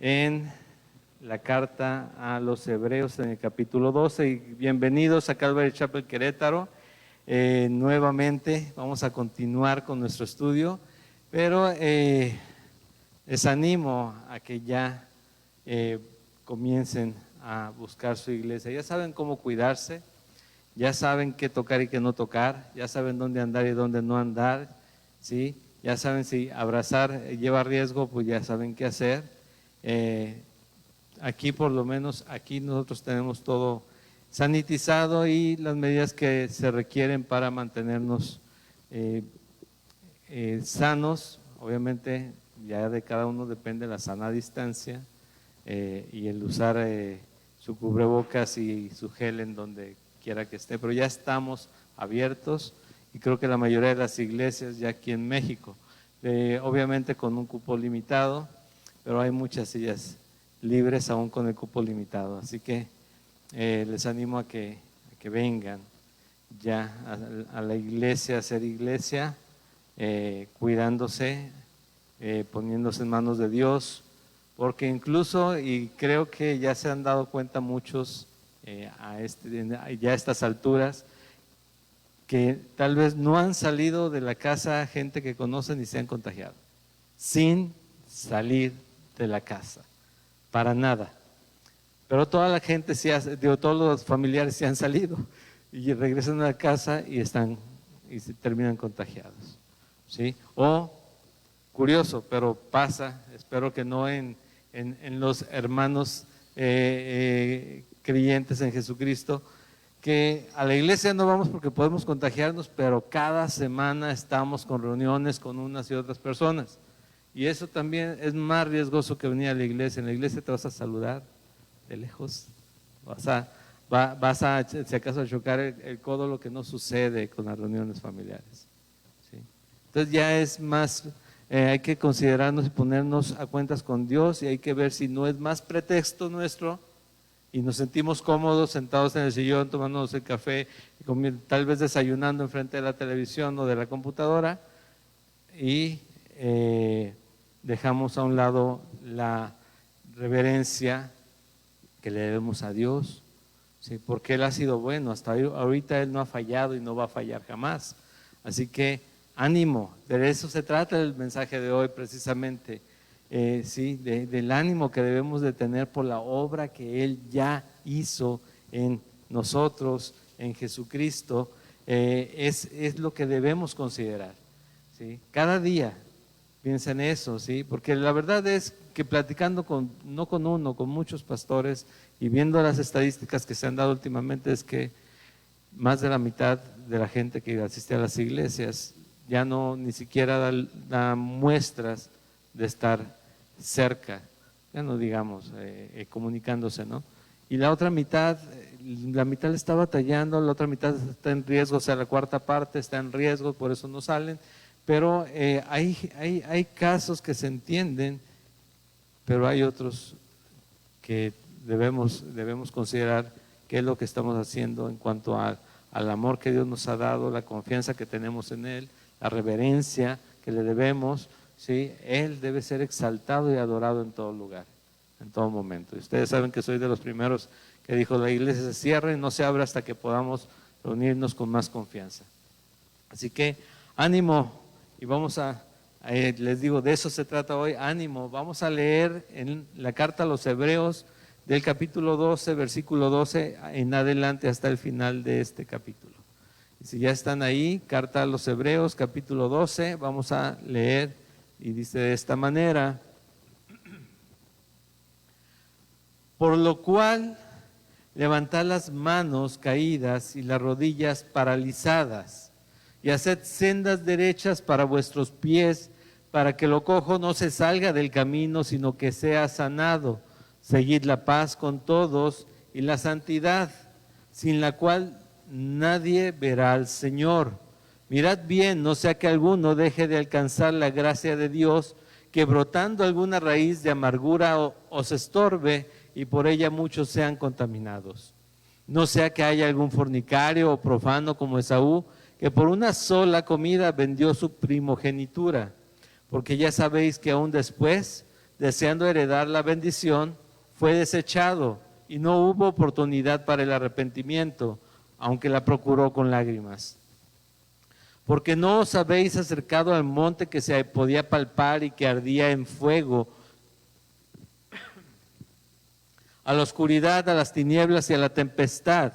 en la carta a los Hebreos en el capítulo 12. Y bienvenidos a Calvary Chapel Querétaro. Nuevamente vamos a continuar con nuestro estudio, pero les animo a que ya comiencen a buscar su iglesia. Ya saben cómo cuidarse, ya saben qué tocar y qué no tocar, ya saben dónde andar y dónde no andar, ¿sí? Ya saben si abrazar lleva riesgo, pues ya saben qué hacer. Aquí por lo menos, aquí nosotros tenemos todo sanitizado y las medidas que se requieren para mantenernos sanos. Obviamente ya de cada uno depende la sana distancia y el usar su cubrebocas y su gel en donde quiera que esté, pero ya estamos abiertos y creo que la mayoría de las iglesias ya aquí en México, obviamente con un cupo limitado, pero hay muchas sillas libres aún con el cupo limitado, así que les animo a que vengan ya a la iglesia, a hacer iglesia, cuidándose, poniéndose en manos de Dios, porque incluso, y creo que ya se han dado cuenta muchos ya a estas alturas, que tal vez no han salido de la casa gente que conocen y se han contagiado, sin salir de la casa, para nada. Pero toda la gente, todos los familiares se han salido y regresan a la casa y se terminan contagiados, ¿sí? O, curioso, pero pasa, espero que no en los hermanos creyentes en Jesucristo, que a la iglesia no vamos porque podemos contagiarnos, pero cada semana estamos con reuniones con unas y otras personas. Y eso también es más riesgoso que venir a la iglesia. En la iglesia te vas a saludar de lejos, vas a si acaso a chocar el codo, lo que no sucede con las reuniones familiares, ¿sí? Entonces ya es más, hay que considerarnos y ponernos a cuentas con Dios, y hay que ver si no es más pretexto nuestro y nos sentimos cómodos sentados en el sillón tomándonos el café, tal vez desayunando enfrente de la televisión o de la computadora, y dejamos a un lado la reverencia que le debemos a Dios, ¿sí? Porque Él ha sido bueno, hasta ahorita Él no ha fallado y no va a fallar jamás. Así que ánimo, de eso se trata el mensaje de hoy precisamente, ¿sí? Del ánimo que debemos de tener por la obra que Él ya hizo en nosotros, en Jesucristo, es lo que debemos considerar, ¿sí? Cada día piensa en eso, ¿sí? Porque la verdad es que platicando no con uno, con muchos pastores y viendo las estadísticas que se han dado últimamente, es que más de la mitad de la gente que asiste a las iglesias ya no ni siquiera da muestras de estar cerca, ya no digamos comunicándose, ¿no? Y la otra mitad, la mitad le está batallando, la otra mitad está en riesgo, o sea, la cuarta parte está en riesgo, por eso no salen. Pero hay casos que se entienden, pero hay otros que debemos considerar qué es lo que estamos haciendo en cuanto al amor que Dios nos ha dado, la confianza que tenemos en Él, la reverencia que le debemos, ¿sí? Él debe ser exaltado y adorado en todo lugar, en todo momento. Y ustedes saben que soy de los primeros que dijo: la iglesia se cierra y no se abre hasta que podamos reunirnos con más confianza. Así que ánimo. Y vamos les digo, de eso se trata hoy, ánimo. Vamos a leer en la carta a los Hebreos del capítulo 12, versículo 12 en adelante hasta el final de este capítulo. Y si ya están ahí, carta a los Hebreos, capítulo 12, vamos a leer, y dice de esta manera: por lo cual, levantad las manos caídas y las rodillas paralizadas, y haced sendas derechas para vuestros pies, para que lo cojo no se salga del camino, sino que sea sanado. Seguid la paz con todos y la santidad, sin la cual nadie verá al Señor. Mirad bien, no sea que alguno deje de alcanzar la gracia de Dios, que brotando alguna raíz de amargura os estorbe, y por ella muchos sean contaminados. No sea que haya algún fornicario o profano como Esaú, que por una sola comida vendió su primogenitura, porque ya sabéis que aún después deseando heredar la bendición, fue desechado y no hubo oportunidad para el arrepentimiento, aunque la procuró con lágrimas. Porque no os habéis acercado al monte que se podía palpar y que ardía en fuego, a la oscuridad, a las tinieblas y a la tempestad,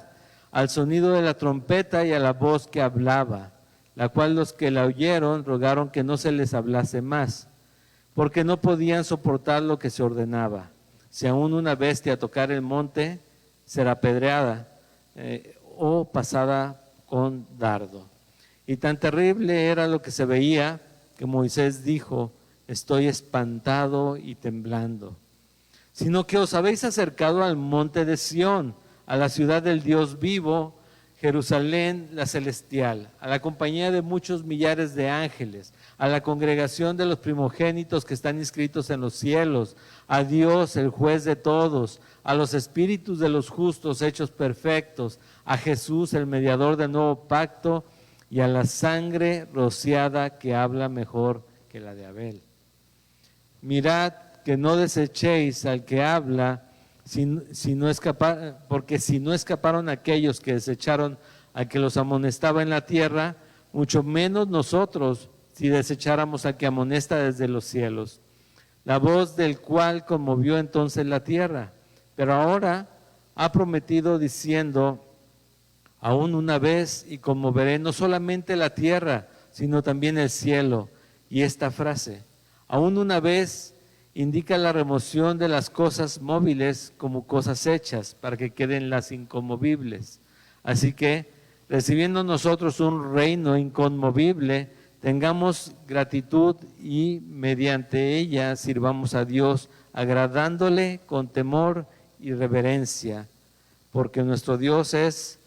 al sonido de la trompeta y a la voz que hablaba, la cual los que la oyeron rogaron que no se les hablase más, porque no podían soportar lo que se ordenaba. Si aún una bestia tocar el monte, será apedreada o pasada con dardo. Y tan terrible era lo que se veía que Moisés dijo: estoy espantado y temblando. Sino que os habéis acercado al monte de Sión, a la ciudad del Dios vivo, Jerusalén la celestial, a la compañía de muchos millares de ángeles, a la congregación de los primogénitos que están inscritos en los cielos, a Dios, el juez de todos, a los espíritus de los justos hechos perfectos, a Jesús, el mediador del nuevo pacto, y a la sangre rociada que habla mejor que la de Abel. Mirad que no desechéis al que habla, porque si no escaparon aquellos que desecharon al que los amonestaba en la tierra, mucho menos nosotros si desecháramos al que amonesta desde los cielos, la voz del cual conmovió entonces la tierra. Pero ahora ha prometido diciendo: aún una vez y conmoveré no solamente la tierra, sino también el cielo. Y esta frase, aún una vez, indica la remoción de las cosas móviles como cosas hechas, para que queden las inconmovibles. Así que, recibiendo nosotros un reino inconmovible, tengamos gratitud y mediante ella sirvamos a Dios, agradándole con temor y reverencia, porque nuestro Dios es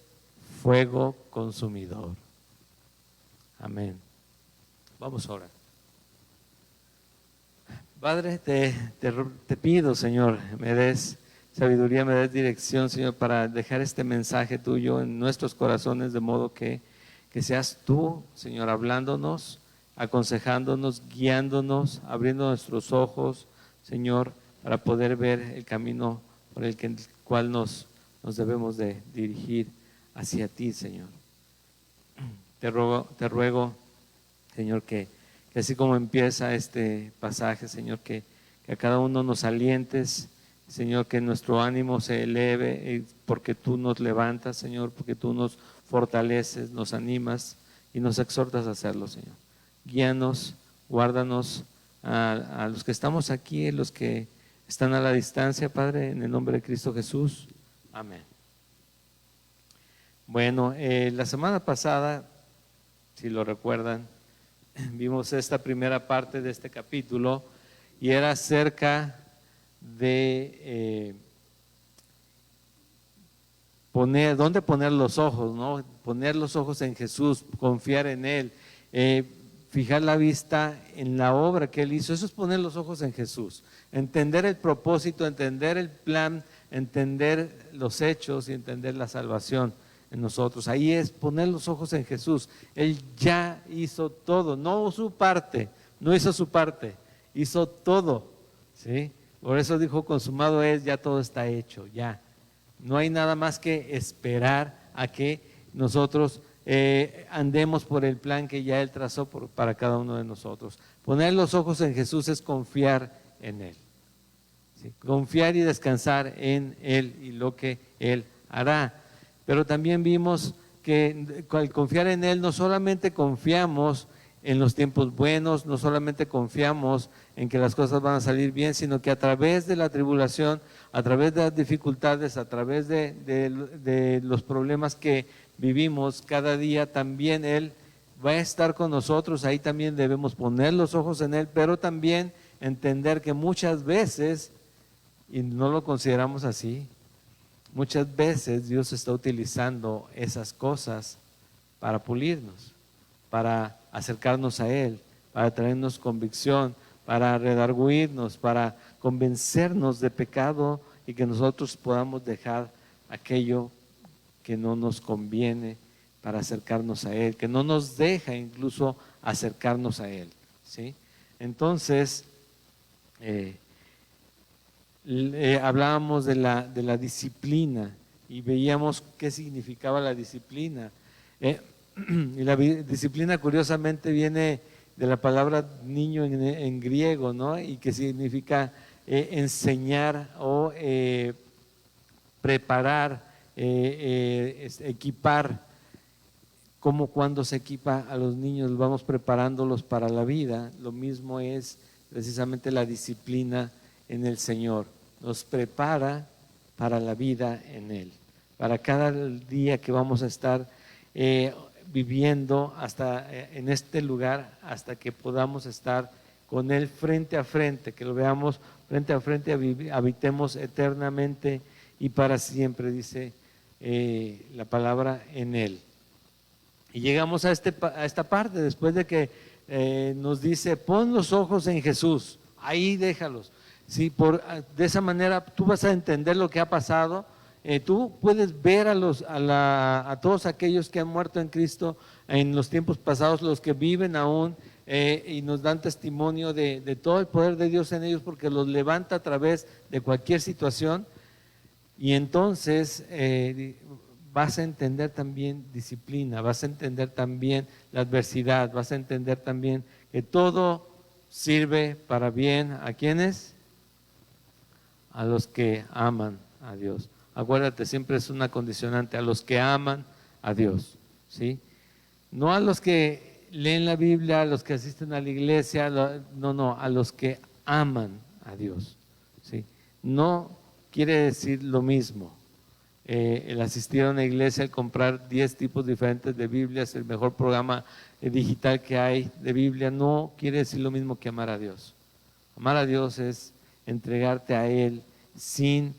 fuego consumidor. Amén. Vamos a orar. Padre, te pido, Señor, me des sabiduría, me des dirección, Señor, para dejar este mensaje tuyo en nuestros corazones, de modo que seas tú, Señor, hablándonos, aconsejándonos, guiándonos, abriendo nuestros ojos, Señor, para poder ver el camino por el cual nos debemos de dirigir hacia ti, Señor. Te ruego, Señor, que así como empieza este pasaje, Señor, que a cada uno nos alientes, Señor, que nuestro ánimo se eleve, porque tú nos levantas, Señor, porque tú nos fortaleces, nos animas y nos exhortas a hacerlo, Señor. Guíanos, guárdanos a los que estamos aquí, a los que están a la distancia, Padre, en el nombre de Cristo Jesús. Amén. Bueno, la semana pasada, si lo recuerdan, vimos esta primera parte de este capítulo y era acerca de dónde poner los ojos, ¿no? Poner los ojos en Jesús, confiar en Él, fijar la vista en la obra que Él hizo. Eso es poner los ojos en Jesús, entender el propósito, entender el plan, entender los hechos y entender la salvación en nosotros. Ahí es poner los ojos en Jesús. Él ya hizo todo, no su parte, no hizo su parte, hizo todo, ¿sí? Por eso dijo: consumado es, ya todo está hecho, ya. No hay nada más que esperar a que nosotros andemos por el plan que ya Él trazó para cada uno de nosotros. Poner los ojos en Jesús es confiar en Él, ¿sí? Confiar y descansar en Él y lo que Él hará. Pero también vimos que al confiar en Él no solamente confiamos en los tiempos buenos, no solamente confiamos en que las cosas van a salir bien, sino que a través de la tribulación, a través de las dificultades, a través de los problemas que vivimos cada día, también Él va a estar con nosotros. Ahí también debemos poner los ojos en Él, pero también entender que muchas veces, y no lo consideramos así, muchas veces Dios está utilizando esas cosas para pulirnos, para acercarnos a Él, para traernos convicción, para redarguirnos, para convencernos de pecado y que nosotros podamos dejar aquello que no nos conviene para acercarnos a Él, que no nos deja incluso acercarnos a Él, ¿sí? Entonces, hablábamos de la disciplina y veíamos qué significaba la disciplina. Y la disciplina curiosamente viene de la palabra niño en griego, ¿no? Y que significa enseñar o preparar, equipar. Como cuando se equipa a los niños, vamos preparándolos para la vida. Lo mismo es precisamente la disciplina en el Señor. Nos prepara para la vida en Él, para cada día que vamos a estar viviendo hasta en este lugar, hasta que podamos estar con Él frente a frente, que lo veamos frente a frente, habitemos eternamente y para siempre, dice la palabra, en Él. Y llegamos a esta parte, después de que nos dice, pon los ojos en Jesús, ahí déjalos. ¿Sí? De esa manera tú vas a entender lo que ha pasado. Tú puedes ver a todos aquellos que han muerto en Cristo en los tiempos pasados, los que viven aún, y nos dan testimonio de todo el poder de Dios en ellos, porque los levanta a través de cualquier situación. Y entonces vas a entender también disciplina, vas a entender también la adversidad, vas a entender también que todo sirve para bien. ¿A quiénes? A los que aman a Dios. Acuérdate, siempre es una condicionante, a los que aman a Dios, ¿sí? No a los que leen la Biblia, a los que asisten a la iglesia, no, a los que aman a Dios, ¿sí? No quiere decir lo mismo. El asistir a una iglesia, el comprar 10 tipos diferentes de Biblias, el mejor programa digital que hay de Biblia, no quiere decir lo mismo que amar a Dios. Amar a Dios es entregarte a Él sin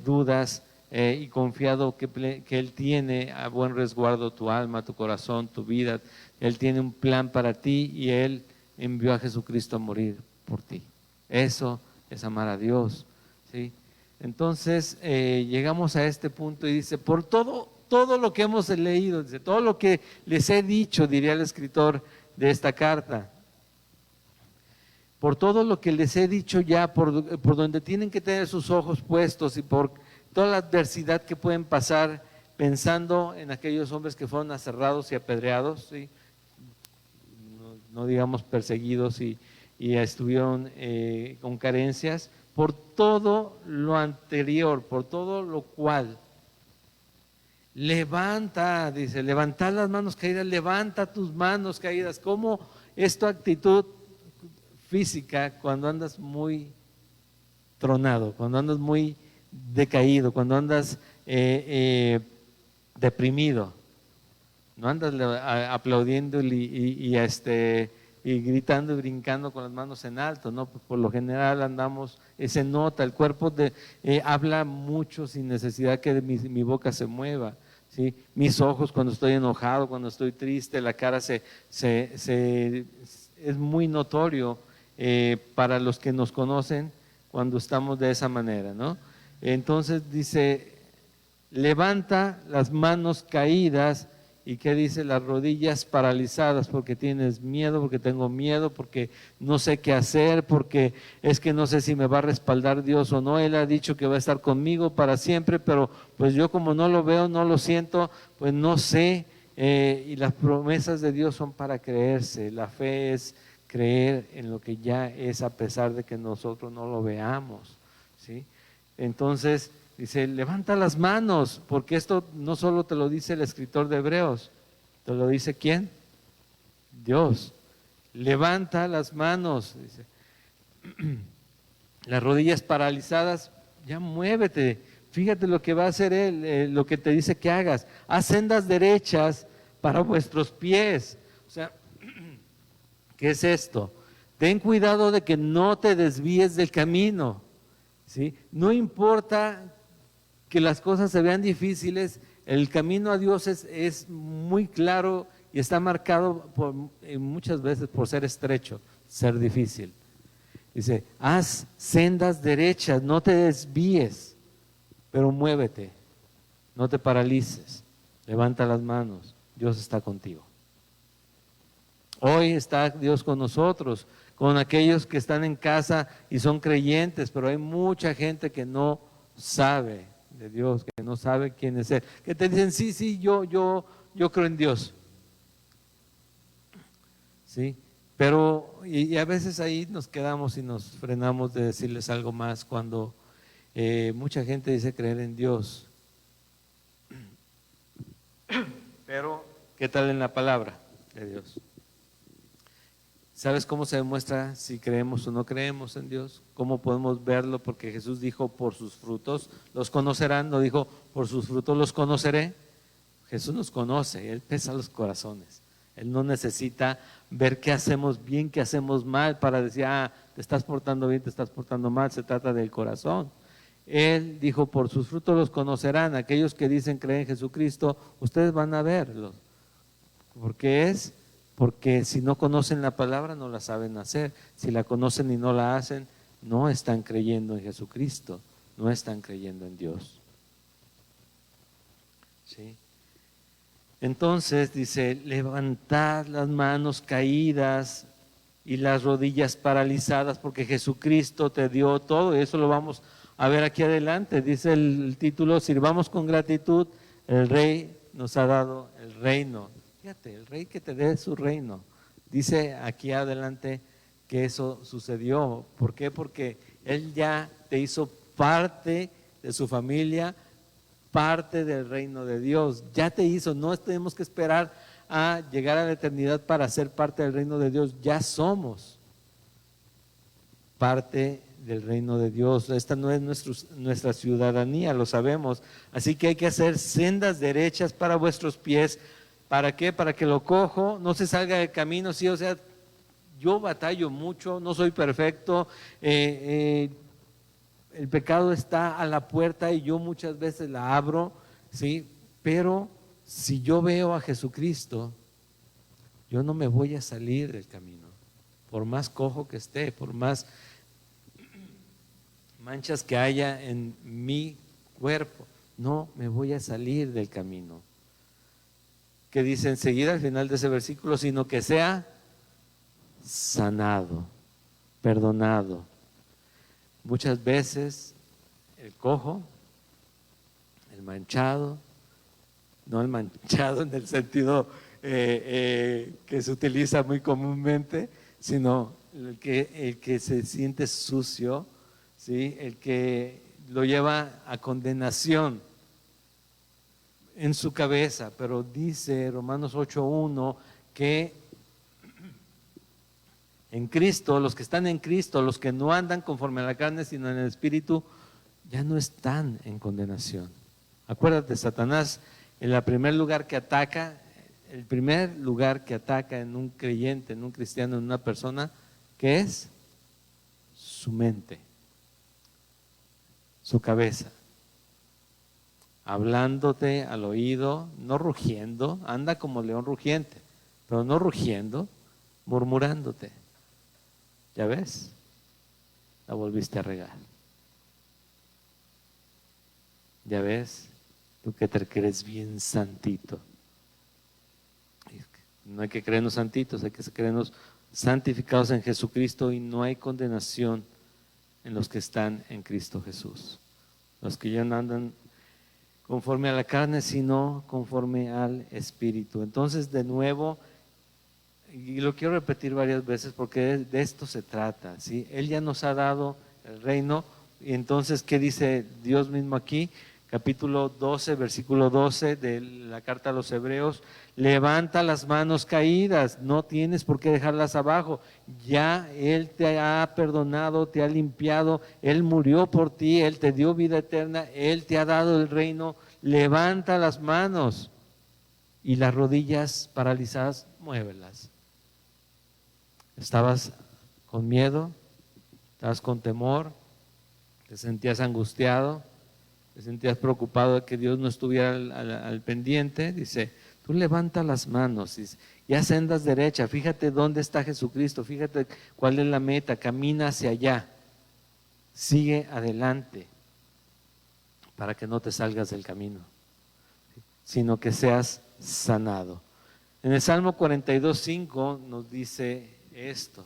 dudas y confiado que Él tiene a buen resguardo tu alma, tu corazón, tu vida. Él tiene un plan para ti y Él envió a Jesucristo a morir por ti. Eso es amar a Dios, ¿sí? Entonces llegamos a este punto y dice, por todo lo que hemos leído, dice, todo lo que les he dicho, diría el escritor de esta carta, por todo lo que les he dicho ya, por donde tienen que tener sus ojos puestos y por toda la adversidad que pueden pasar, pensando en aquellos hombres que fueron aserrados y apedreados, ¿sí? No digamos perseguidos y estuvieron con carencias. Por todo lo anterior, por todo lo cual, levanta, dice, levanta las manos caídas, levanta tus manos caídas. ¿Cómo es tu actitud física cuando andas muy tronado, cuando andas muy decaído, cuando andas deprimido? No andas aplaudiendo y gritando y brincando con las manos en alto, ¿no? Por lo general andamos, se nota, el cuerpo habla mucho sin necesidad que mi boca se mueva, ¿sí? Mis ojos cuando estoy enojado, cuando estoy triste, la cara es muy notorio para los que nos conocen cuando estamos de esa manera, ¿no? Entonces dice, levanta las manos caídas. ¿Y qué dice? Las rodillas paralizadas, porque tienes miedo, porque tengo miedo, porque no sé qué hacer, porque es que no sé si me va a respaldar Dios o no. Él ha dicho que va a estar conmigo para siempre, pero pues yo como no lo veo, no lo siento, pues no sé. Y las promesas de Dios son para creerse. La fe es creer en lo que ya es, a pesar de que nosotros no lo veamos, ¿sí? Entonces dice, levanta las manos, porque esto no solo te lo dice el escritor de Hebreos, te lo dice ¿quién? Dios. Levanta las manos, dice. Las rodillas paralizadas, ya muévete. Fíjate lo que va a hacer Él, lo que te dice que hagas. Haz sendas derechas para vuestros pies. O sea, ¿qué es esto? Ten cuidado de que no te desvíes del camino, ¿sí? No importa que las cosas se vean difíciles, el camino a Dios es muy claro y está marcado muchas veces por ser estrecho, ser difícil. Dice, haz sendas derechas, no te desvíes, pero muévete, no te paralices, levanta las manos, Dios está contigo. Hoy está Dios con nosotros, con aquellos que están en casa y son creyentes, pero hay mucha gente que no sabe de Dios, que no sabe quién es Él, que te dicen, sí, yo creo en Dios, ¿sí? Pero, y a veces ahí nos quedamos y nos frenamos de decirles algo más cuando mucha gente dice creer en Dios, pero ¿qué tal en la palabra de Dios? ¿Sabes cómo se demuestra si creemos o no creemos en Dios? ¿Cómo podemos verlo? Porque Jesús dijo, por sus frutos los conocerán, no dijo, por sus frutos los conoceré. Jesús nos conoce, Él pesa los corazones. Él no necesita ver qué hacemos bien, qué hacemos mal para decir, te estás portando bien, te estás portando mal, se trata del corazón. Él dijo, por sus frutos los conocerán. Aquellos que dicen creer en Jesucristo, ustedes van a verlos. Porque si no conocen la palabra no la saben hacer. Si la conocen y no la hacen, no están creyendo en Jesucristo, no están creyendo en Dios. ¿Sí? Entonces dice, levantad las manos caídas y las rodillas paralizadas, porque Jesucristo te dio todo, y eso lo vamos a ver aquí adelante. Dice el título, sirvamos con gratitud, el Rey nos ha dado el reino. Fíjate, el Rey que te dé su reino. Dice aquí adelante que eso sucedió. ¿Por qué? Porque Él ya te hizo parte de su familia, parte del reino de Dios. Ya te hizo, no tenemos que esperar a llegar a la eternidad para ser parte del reino de Dios. Ya somos parte del reino de Dios. Esta no es nuestra ciudadanía, lo sabemos. Así que hay que hacer sendas derechas para vuestros pies. ¿Para qué? Para que lo cojo no se salga del camino. Sí, o sea, yo batallo mucho, no soy perfecto, el pecado está a la puerta y yo muchas veces la abro, ¿sí? Pero si yo veo a Jesucristo, yo no me voy a salir del camino, por más cojo que esté, por más manchas que haya en mi cuerpo, no me voy a salir del camino. Que dice enseguida al final de ese versículo, sino que sea sanado, perdonado. Muchas veces el cojo, el manchado, no el manchado en el sentido que se utiliza muy comúnmente, sino el que se siente sucio, ¿sí? El que lo lleva a condenación en su cabeza. Pero dice Romanos 8:1 que en Cristo, los que están en Cristo, los que no andan conforme a la carne sino en el Espíritu, ya no están en condenación. Acuérdate, Satanás, en el primer lugar que ataca en un creyente, en un cristiano, en una persona, ¿qué es? Su mente, su cabeza, hablándote al oído, no rugiendo, anda como león rugiente, pero no rugiendo, murmurándote. ¿Ya ves? La volviste a regar. ¿Ya ves? Tú que te crees bien santito. No hay que creernos santitos, hay que creernos santificados en Jesucristo, y no hay condenación en los que están en Cristo Jesús. Los que ya no andan conforme a la carne, sino conforme al Espíritu. Entonces, de nuevo, y lo quiero repetir varias veces porque de esto se trata, ¿sí? Él ya nos ha dado el reino. Y entonces, ¿qué dice Dios mismo aquí? Capítulo 12, versículo 12 de la carta a los Hebreos: levanta las manos caídas, no tienes por qué dejarlas abajo. Ya Él te ha perdonado, te ha limpiado, Él murió por ti, Él te dio vida eterna, Él te ha dado el reino. Levanta las manos y las rodillas paralizadas, muévelas. ¿Estabas con miedo? ¿Estabas con temor? ¿Te sentías angustiado? ¿Te sentías preocupado de que Dios no estuviera al pendiente? Dice, tú levanta las manos y haz sendas derechas. Fíjate dónde está Jesucristo, fíjate cuál es la meta, camina hacia allá. Sigue adelante para que no te salgas del camino, sino que seas sanado. En el Salmo 42:5 nos dice esto: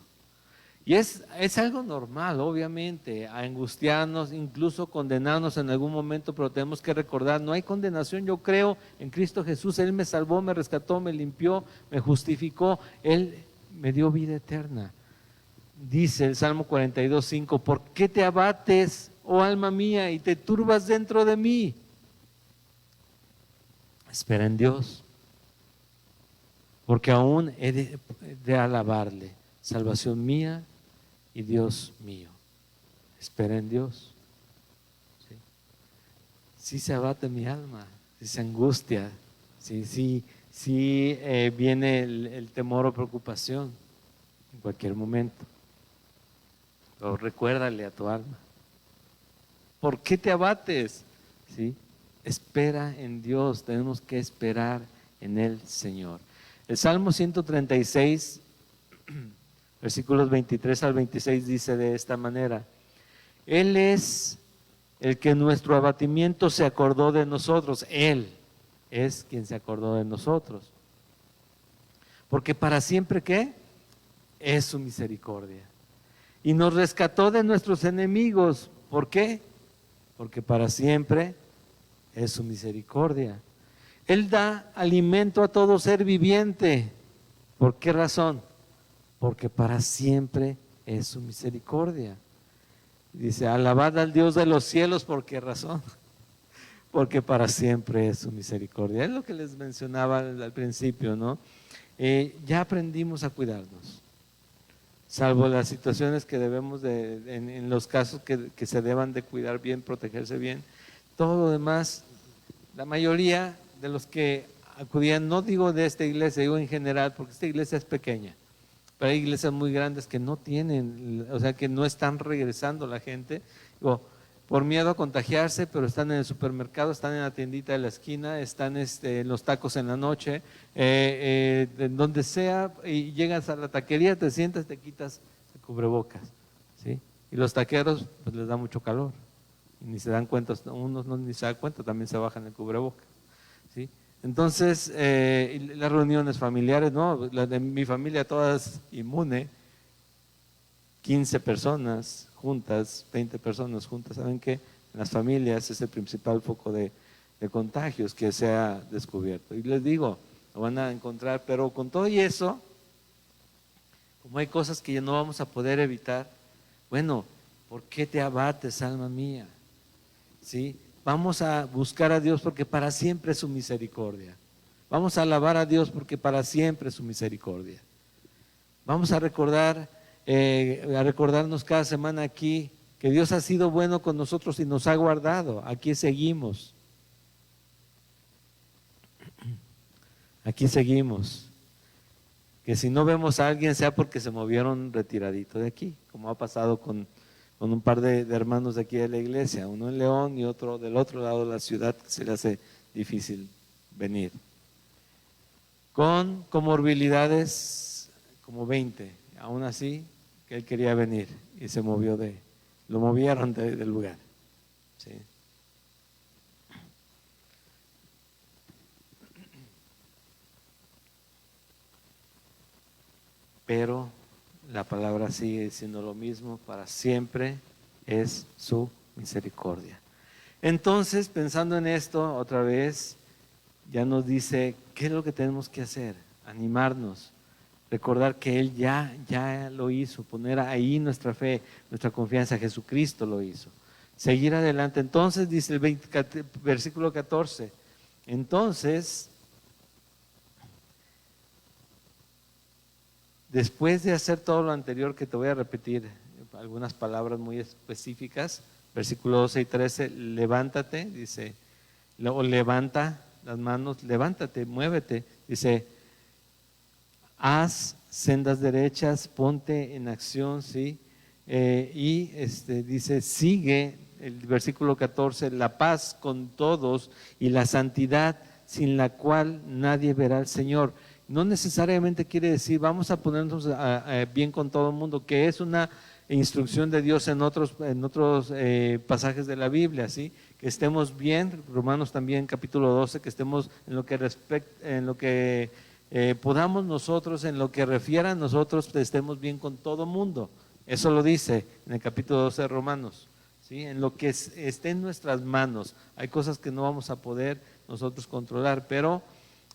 Y es algo normal, obviamente, a angustiarnos, incluso condenarnos en algún momento, pero tenemos que recordar, no hay condenación. Yo creo en Cristo Jesús, Él me salvó, me rescató, me limpió, me justificó, Él me dio vida eterna. Dice el Salmo 42:5, ¿por qué te abates, oh alma mía, y te turbas dentro de mí? Espera en Dios, porque aún he de alabarle, salvación mía y Dios mío. Espera en Dios. ¿Sí? Si se abate mi alma, si se angustia, si viene el temor o preocupación en cualquier momento. Pero recuérdale a tu alma, ¿por qué te abates? ¿Sí? Espera en Dios, tenemos que esperar en el Señor. El Salmo 136, versículos 23 al 26 dice de esta manera: Él es el que en nuestro abatimiento se acordó de nosotros. Él es quien se acordó de nosotros. Porque para siempre, ¿qué? Es su misericordia. Y nos rescató de nuestros enemigos. ¿Por qué? Porque para siempre es su misericordia. Él da alimento a todo ser viviente. ¿Por qué razón? Porque para siempre es su misericordia. Dice, alabad al Dios de los cielos. ¿Por qué razón? Porque para siempre es su misericordia. Es lo que les mencionaba al principio, ¿no? Ya aprendimos a cuidarnos, salvo las situaciones que debemos en los casos que se deban de cuidar bien, protegerse bien. Todo lo demás, la mayoría de los que acudían, no digo de esta iglesia, digo en general, porque esta iglesia es pequeña, pero hay iglesias muy grandes que no tienen, o sea, que no están regresando la gente, digo, por miedo a contagiarse, pero están en el supermercado, están en la tiendita de la esquina, están en los tacos en la noche, en donde sea, y llegas a la taquería, te sientas, te quitas el cubrebocas, ¿sí? Y los taqueros, pues les da mucho calor, y ni se dan cuenta, unos no ni se dan cuenta, también se bajan el cubrebocas, ¿sí? Entonces, las reuniones familiares, no, la de mi familia todas inmune, 15 personas juntas, 20 personas juntas, ¿saben qué? En las familias es el principal foco de contagios que se ha descubierto. Y les digo, lo van a encontrar, pero con todo y eso, como hay cosas que ya no vamos a poder evitar, bueno, ¿por qué te abates, alma mía? ¿Sí? Vamos a buscar a Dios porque para siempre es su misericordia. Vamos a alabar a Dios porque para siempre es su misericordia. Vamos a recordarnos cada semana aquí que Dios ha sido bueno con nosotros y nos ha guardado. Aquí seguimos. Aquí seguimos. Que si no vemos a alguien sea porque se movieron retiradito de aquí, como ha pasado con un par de hermanos de aquí de la iglesia, uno en León y otro del otro lado de la ciudad, que se le hace difícil venir. Con comorbilidades como 20, aún así que él quería venir y se movió lo movieron del lugar. ¿Sí? Pero la palabra sigue diciendo lo mismo, para siempre es su misericordia. Entonces, pensando en esto, otra vez, ya nos dice, ¿qué es lo que tenemos que hacer? Animarnos, recordar que Él ya lo hizo, poner ahí nuestra fe, nuestra confianza, Jesucristo lo hizo. Seguir adelante. Entonces, dice el versículo 14, entonces, después de hacer todo lo anterior, que te voy a repetir algunas palabras muy específicas, versículo 12 y 13, levántate, dice, o levanta las manos, levántate, muévete, dice, haz sendas derechas, ponte en acción, ¿sí? Dice, sigue, el versículo 14, la paz con todos y la santidad sin la cual nadie verá al Señor. No necesariamente quiere decir vamos a ponernos bien con todo el mundo, que es una instrucción de Dios en otros pasajes de la Biblia, ¿sí? Que estemos bien, Romanos también capítulo 12, que estemos en lo que podamos nosotros, en lo que refiera a nosotros, estemos bien con todo mundo, Eso lo dice en el capítulo 12 de Romanos. ¿Sí? En lo que esté en nuestras manos. Hay cosas que no vamos a poder nosotros controlar, pero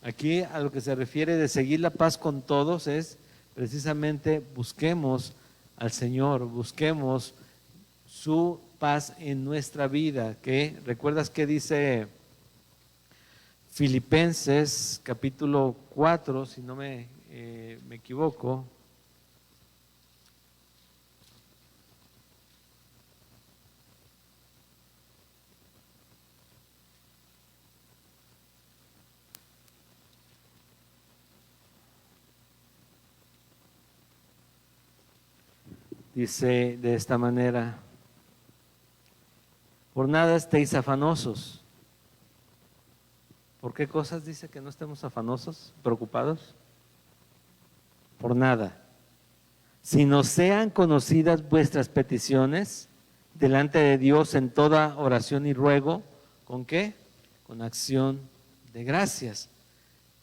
aquí a lo que se refiere de seguir la paz con todos es precisamente busquemos al Señor, busquemos su paz en nuestra vida. ¿Que recuerdas que dice Filipenses capítulo 4, si no me equivoco? Dice de esta manera: por nada estéis afanosos. ¿Por qué cosas dice que no estemos afanosos, preocupados? Por nada. Sino sean conocidas vuestras peticiones delante de Dios en toda oración y ruego. ¿Con qué? Con acción de gracias.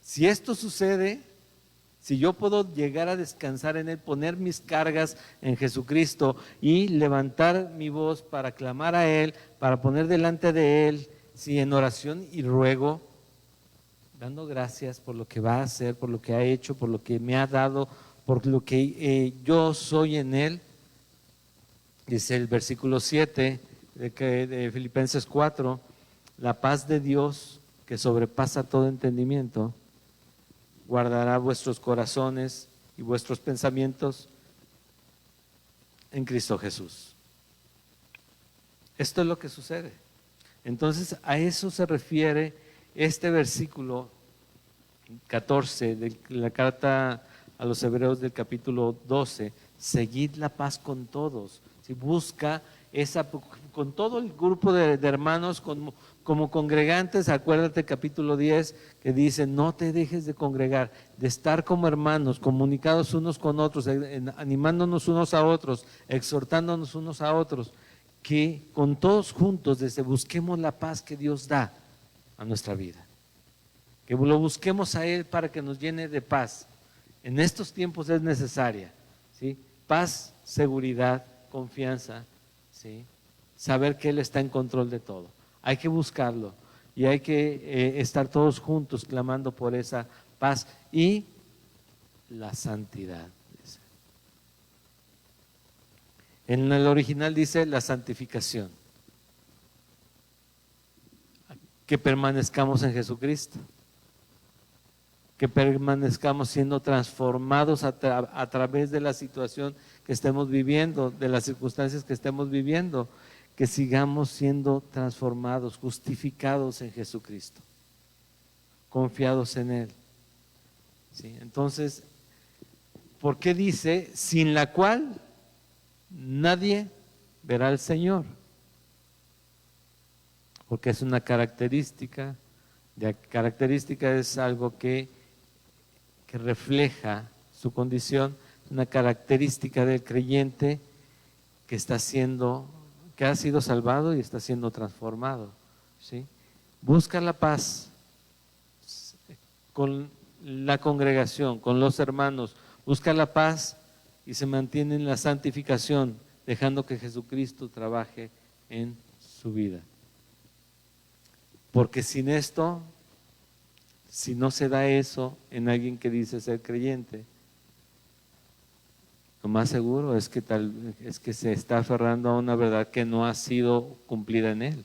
Si esto sucede, si yo puedo llegar a descansar en Él, poner mis cargas en Jesucristo y levantar mi voz para clamar a Él, para poner delante de Él, si en oración y ruego, dando gracias por lo que va a hacer, por lo que ha hecho, por lo que me ha dado, por lo que yo soy en Él. Dice el versículo 7 de Filipenses 4, la paz de Dios que sobrepasa todo entendimiento, guardará vuestros corazones y vuestros pensamientos en Cristo Jesús. Esto es lo que sucede. Entonces a eso se refiere este versículo 14 de la carta a los Hebreos del capítulo 12. Seguid la paz con todos. Si busca con todo el grupo de hermanos, como congregantes. Acuérdate capítulo 10 que dice: no te dejes de congregar, de estar como hermanos, comunicados unos con otros, animándonos unos a otros, exhortándonos unos a otros, que con todos juntos busquemos la paz que Dios da a nuestra vida, que lo busquemos a Él para que nos llene de paz. En estos tiempos es necesaria, ¿sí? Paz, seguridad, confianza, ¿sí? Saber que Él está en control de todo. Hay que buscarlo y hay que estar todos juntos clamando por esa paz y la santidad. En el original dice la santificación, que permanezcamos en Jesucristo, que permanezcamos siendo transformados a través de la situación que estemos viviendo, de las circunstancias que estemos viviendo, que sigamos siendo transformados, justificados en Jesucristo, confiados en Él. ¿Sí? Entonces, ¿por qué dice sin la cual nadie verá al Señor? Porque es una característica, es algo que refleja su condición, una característica del creyente que ha sido salvado y está siendo transformado. ¿Sí? Busca la paz con la congregación, con los hermanos, busca la paz y se mantiene en la santificación, dejando que Jesucristo trabaje en su vida. Porque sin esto, si no se da eso en alguien que dice ser creyente, lo más seguro es que se está aferrando a una verdad que no ha sido cumplida en él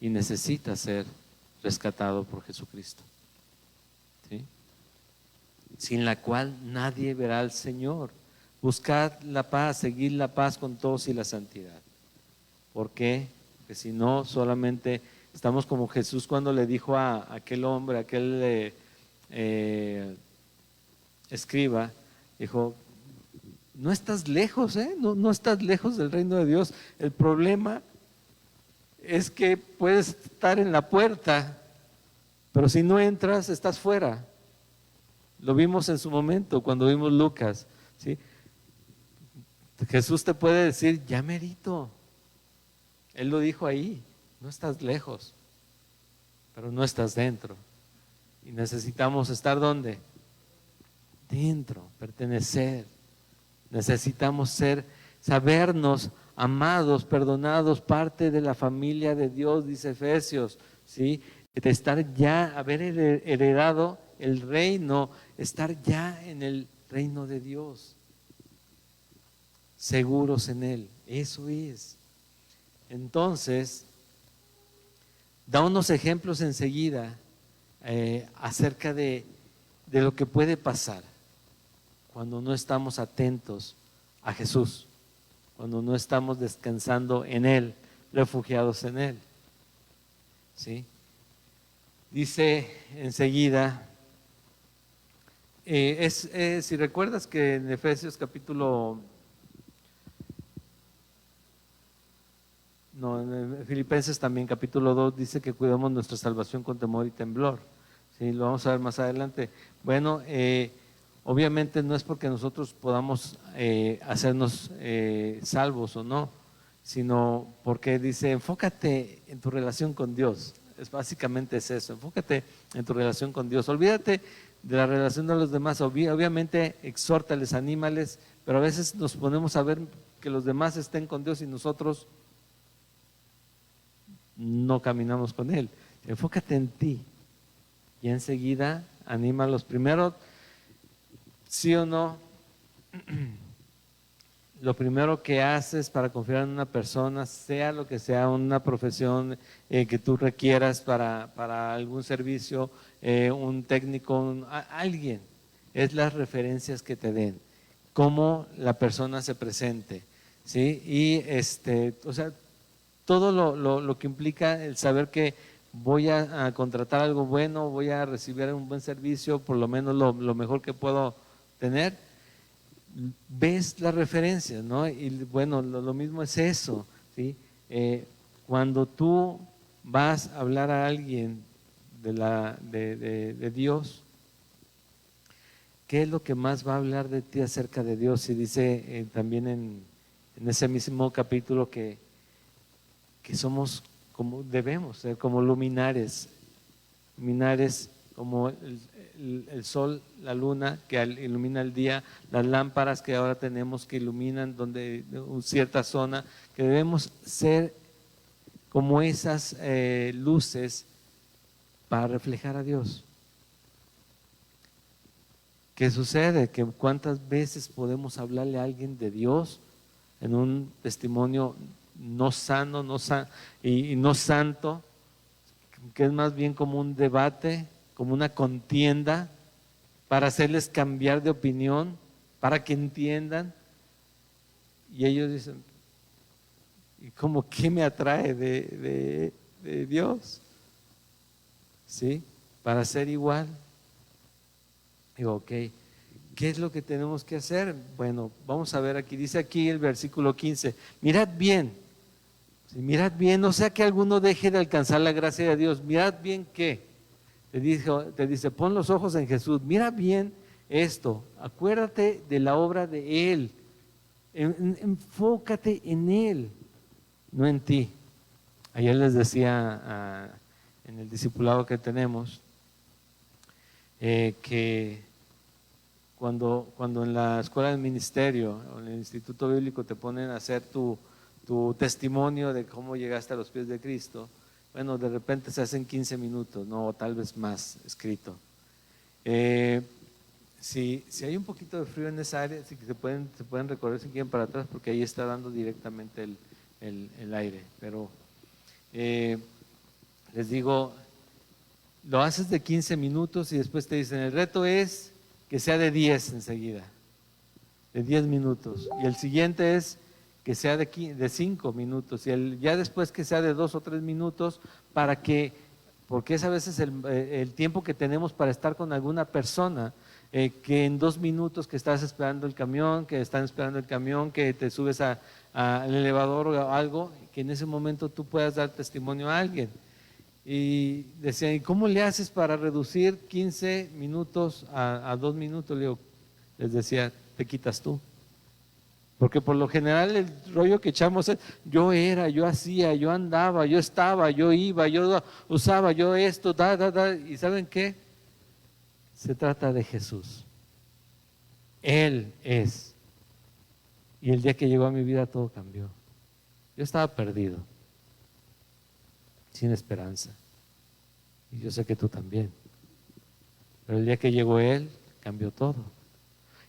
y necesita ser rescatado por Jesucristo. ¿Sí? Sin la cual nadie verá al Señor. Buscad la paz, seguid la paz con todos y la santidad. ¿Por qué? Porque si no, solamente estamos como Jesús cuando le dijo a aquel hombre, aquel escriba, dijo: no estás lejos, no estás lejos del reino de Dios. El problema es que puedes estar en la puerta, pero si no entras, estás fuera. Lo vimos en su momento cuando vimos Lucas, ¿sí? Jesús te puede decir: ya merito. Él lo dijo ahí: no estás lejos, pero no estás dentro. Y necesitamos estar ¿dónde? Dentro, pertenecer. Necesitamos sabernos amados, perdonados, parte de la familia de Dios, dice Efesios, ¿sí? De estar ya, haber heredado el reino, estar ya en el reino de Dios, seguros en Él. Eso es. Entonces, da unos ejemplos enseguida acerca de lo que puede pasar cuando no estamos atentos a Jesús, cuando no estamos descansando en Él, refugiados en Él. ¿Sí? Dice enseguida, si recuerdas que en Efesios en Filipenses también capítulo 2 dice que cuidamos nuestra salvación con temor y temblor. ¿Sí? Lo vamos a ver más adelante. Bueno, obviamente no es porque nosotros podamos hacernos salvos o no, sino porque dice, enfócate en tu relación con Dios. Básicamente es eso, enfócate en tu relación con Dios. Olvídate de la relación de los demás. Obviamente exhórtales, anímales, pero a veces nos ponemos a ver que los demás estén con Dios y nosotros no caminamos con Él. Enfócate en ti y enseguida anímalos. Primero, sí o no, lo primero que haces para confiar en una persona, sea lo que sea, una profesión que tú requieras para algún servicio, un técnico, alguien, es las referencias que te den, cómo la persona se presente, ¿sí? Y o sea, todo lo que implica el saber que voy a contratar algo bueno, voy a recibir un buen servicio, por lo menos lo mejor que puedo tener. Ves las referencias, ¿no? Y bueno, lo mismo es eso, ¿sí? Cuando tú vas a hablar a alguien de Dios, ¿qué es lo que más va a hablar de ti acerca de Dios? Y dice también en ese mismo capítulo que somos debemos ser como luminares como el sol, la luna que ilumina el día, las lámparas que ahora tenemos que iluminan cierta zona, que debemos ser como esas luces para reflejar a Dios. ¿Qué sucede? Que cuántas veces podemos hablarle a alguien de Dios en un testimonio no sano, y no santo, que es más bien como un debate, como una contienda, para hacerles cambiar de opinión, para que entiendan. Y ellos dicen, ¿y cómo qué me atrae de Dios? ¿Sí? Para ser igual. Digo, ok, ¿qué es lo que tenemos que hacer? Bueno, vamos a ver aquí, dice aquí el versículo 15, mirad bien, ¿sí? Mirad bien, no sea que alguno deje de alcanzar la gracia de Dios, mirad bien que, te dice, pon los ojos en Jesús, mira bien esto, acuérdate de la obra de Él, enfócate en Él, no en ti. Ayer les decía en el discipulado que tenemos, que cuando en la escuela del ministerio o en el instituto bíblico te ponen a hacer tu testimonio de cómo llegaste a los pies de Cristo, bueno, de repente se hacen 15 minutos, no, o tal vez más escrito. Si hay un poquito de frío en esa área, sí que se pueden recorrer si quieren para atrás, porque ahí está dando directamente el aire, pero les digo, lo haces de 15 minutos y después te dicen, el reto es que sea de 10 enseguida, de 10 minutos. Y el siguiente es que sea de 5 minutos. Y ya después que sea de 2 o 3 minutos, porque es a veces el tiempo que tenemos para estar con alguna persona, que en 2 minutos que estás esperando el camión, que están esperando el camión, que te subes al elevador o algo, que en ese momento tú puedas dar testimonio a alguien. Y decían, ¿y cómo le haces para reducir 15 minutos a 2 minutos? Les decía, te quitas tú. Porque por lo general el rollo que echamos es, yo hacía, yo andaba, yo estaba, yo iba, yo usaba, yo esto, ¿y saben qué? Se trata de Jesús. Él es Y el día que llegó a mi vida todo cambió. Yo estaba perdido, sin esperanza. Y yo sé que tú también. Pero el día que llegó Él, cambió todo.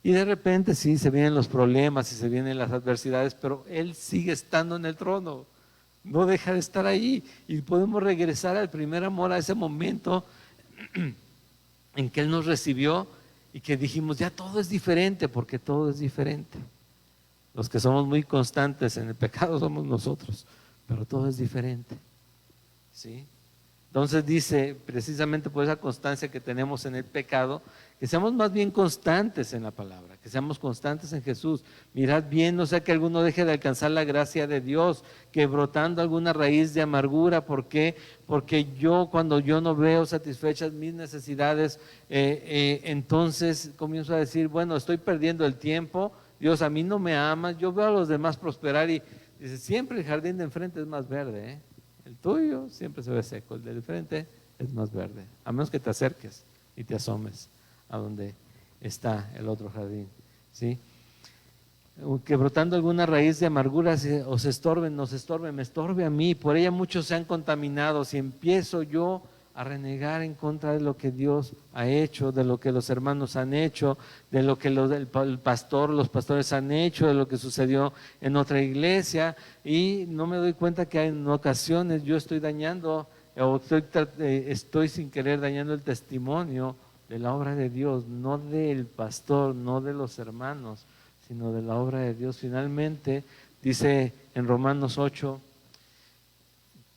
Y de repente sí, se vienen los problemas y se vienen las adversidades, pero Él sigue estando en el trono. No deja de estar ahí. Y podemos regresar al primer amor, a ese momento en que Él nos recibió y que dijimos, ya todo es diferente, porque todo es diferente. Los que somos muy constantes en el pecado somos nosotros, pero todo es diferente. ¿Sí? Entonces dice, precisamente por esa constancia que tenemos en el pecado, que seamos más bien constantes en la palabra, que seamos constantes en Jesús. Mirad bien, no sea que alguno deje de alcanzar la gracia de Dios, que brotando alguna raíz de amargura. ¿Por qué? Porque cuando yo no veo satisfechas mis necesidades, entonces comienzo a decir, bueno, estoy perdiendo el tiempo, Dios a mí no me ama, yo veo a los demás prosperar y dice, siempre el jardín de enfrente es más verde, ¿eh? El tuyo siempre se ve seco, el del frente es más verde, a menos que te acerques y te asomes a donde está el otro jardín, ¿sí? Que brotando alguna raíz de amargura os estorbe, nos estorbe, me estorbe a mí, por ella muchos se han contaminado. Si empiezo yo a renegar en contra de lo que Dios ha hecho, de lo que los hermanos han hecho, de lo que los pastores han hecho, de lo que sucedió en otra iglesia, y no me doy cuenta que en ocasiones yo estoy dañando o estoy sin querer dañando el testimonio de la obra de Dios, no del pastor, no de los hermanos, sino de la obra de Dios. Finalmente, dice en Romanos 8,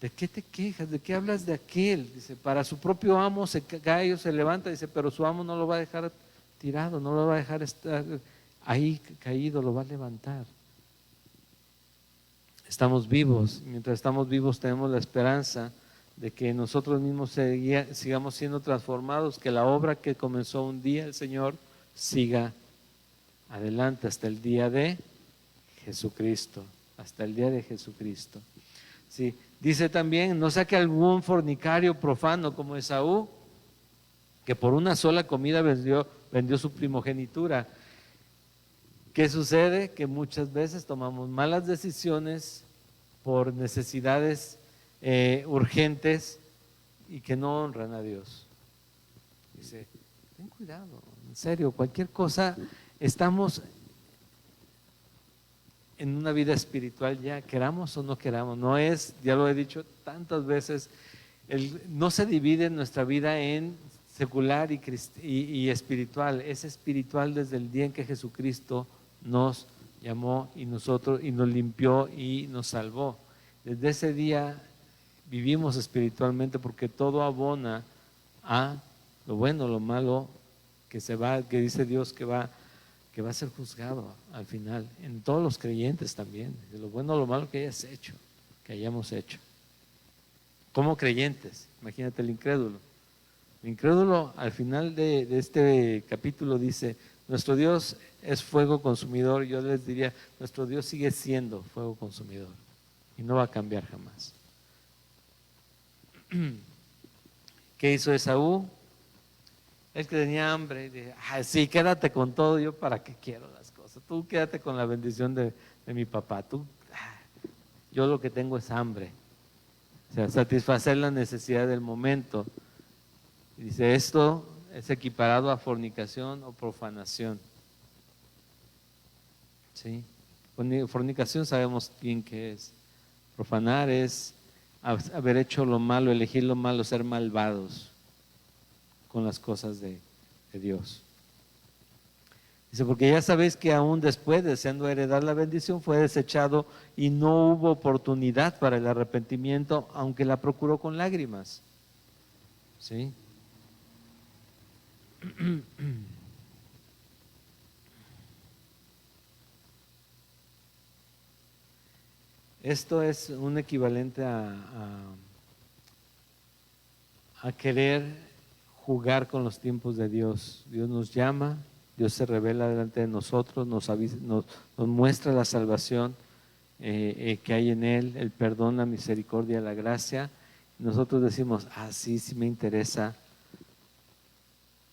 ¿de qué te quejas? ¿De qué hablas de aquel? Dice, para su propio amo se cae o se levanta, dice, pero su amo no lo va a dejar tirado, no lo va a dejar estar ahí caído, lo va a levantar. Estamos vivos, mientras estamos vivos tenemos la esperanza de que nosotros mismos sigamos siendo transformados, que la obra que comenzó un día el Señor siga adelante hasta el día de Jesucristo, hasta el día de Jesucristo. Sí. Dice también, no sea que algún fornicario profano como Esaú, que por una sola comida vendió su primogenitura. ¿Qué sucede? Que muchas veces tomamos malas decisiones por necesidades urgentes y que no honran a Dios. Dice, ten cuidado, en serio, cualquier cosa, estamos en una vida espiritual ya, queramos o no queramos. No es, ya lo he dicho tantas veces, no se divide nuestra vida en secular y espiritual. Es espiritual desde el día en que Jesucristo nos llamó y nos limpió y nos salvó. Desde ese día vivimos espiritualmente, porque todo abona a lo bueno, lo malo, que dice Dios que va a ser juzgado al final, en todos los creyentes también, de lo bueno o lo malo que hayamos hecho. Como creyentes, imagínate el incrédulo. El incrédulo al final de este capítulo dice, nuestro Dios es fuego consumidor. Yo les diría, nuestro Dios sigue siendo fuego consumidor y no va a cambiar jamás. ¿Qué hizo Esaú? Él que tenía hambre, y dije, sí, quédate con todo, yo para qué quiero las cosas, tú quédate con la bendición de mi papá, yo lo que tengo es hambre, o sea, satisfacer la necesidad del momento. Y dice, esto es equiparado a fornicación o profanación. ¿Sí? Fornicación sabemos bien qué es. Profanar es haber hecho lo malo, elegir lo malo, ser malvados con las cosas de Dios. Dice, porque ya sabéis que aún después, deseando heredar la bendición, fue desechado y no hubo oportunidad para el arrepentimiento, aunque la procuró con lágrimas. ¿Sí? Esto es un equivalente a querer jugar con los tiempos de Dios. Dios nos llama, Dios se revela delante de nosotros, nos muestra la salvación que hay en Él, el perdón, la misericordia, la gracia. Nosotros decimos, sí me interesa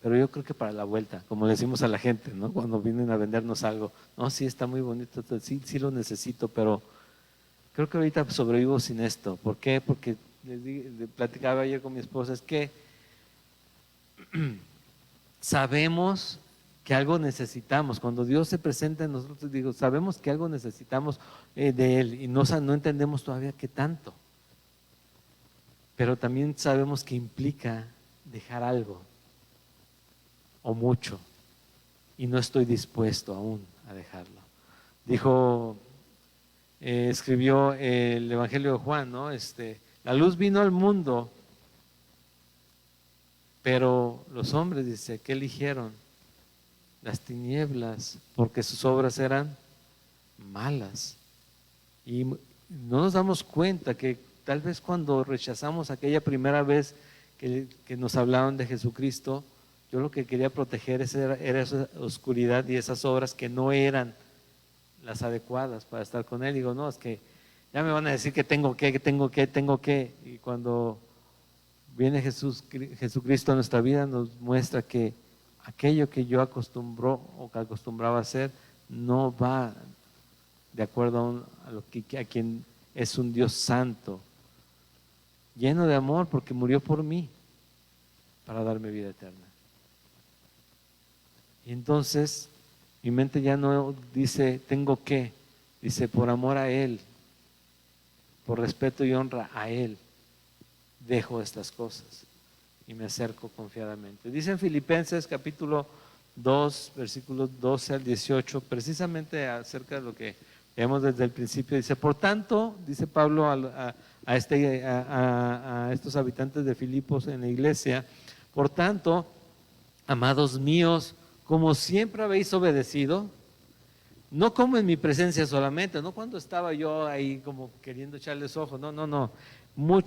pero yo creo que para la vuelta, como le decimos a la gente, ¿no? Cuando vienen a vendernos algo, no, sí está muy bonito, sí, sí lo necesito, pero creo que ahorita sobrevivo sin esto. ¿Por qué? Porque le platicaba ayer con mi esposa, es que sabemos que algo necesitamos. Cuando Dios se presenta en nosotros, digo, sabemos que algo necesitamos de Él y no entendemos todavía qué tanto. Pero también sabemos que implica dejar algo o mucho y no estoy dispuesto aún a dejarlo. Escribió el Evangelio de Juan, ¿no? La luz vino al mundo, pero los hombres, dice, ¿qué eligieron? Las tinieblas, porque sus obras eran malas. Y no nos damos cuenta que tal vez cuando rechazamos aquella primera vez que nos hablaron de Jesucristo, yo lo que quería proteger era esa oscuridad y esas obras que no eran las adecuadas para estar con Él. Digo, no, es que ya me van a decir que tengo que. Y cuando viene Jesucristo a nuestra vida, nos muestra que aquello que yo acostumbraba a hacer no va de acuerdo a quien es un Dios santo, lleno de amor porque murió por mí para darme vida eterna. Y entonces mi mente ya no dice tengo que, dice por amor a Él, por respeto y honra a Él, dejo estas cosas y me acerco confiadamente. Dice en Filipenses capítulo 2, versículos 12 al 18, precisamente acerca de lo que vemos desde el principio. Dice, por tanto, dice Pablo a estos habitantes de Filipos en la iglesia, por tanto, amados míos, como siempre habéis obedecido, no como en mi presencia solamente, no cuando estaba yo ahí como queriendo echarles ojos, no,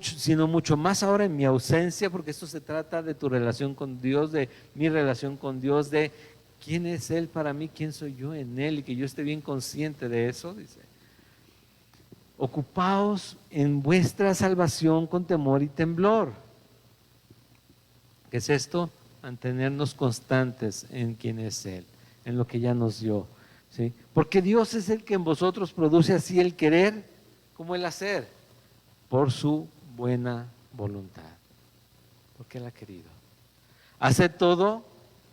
sino mucho más ahora en mi ausencia, porque esto se trata de tu relación con Dios, de mi relación con Dios, de quién es Él para mí, quién soy yo en Él, y que yo esté bien consciente de eso, dice. Ocupaos en vuestra salvación con temor y temblor. ¿Qué es esto? Mantenernos constantes en quién es Él, en lo que ya nos dio, ¿sí? Porque Dios es el que en vosotros produce así el querer como el hacer, por su buena voluntad, porque Él ha querido. Hace todo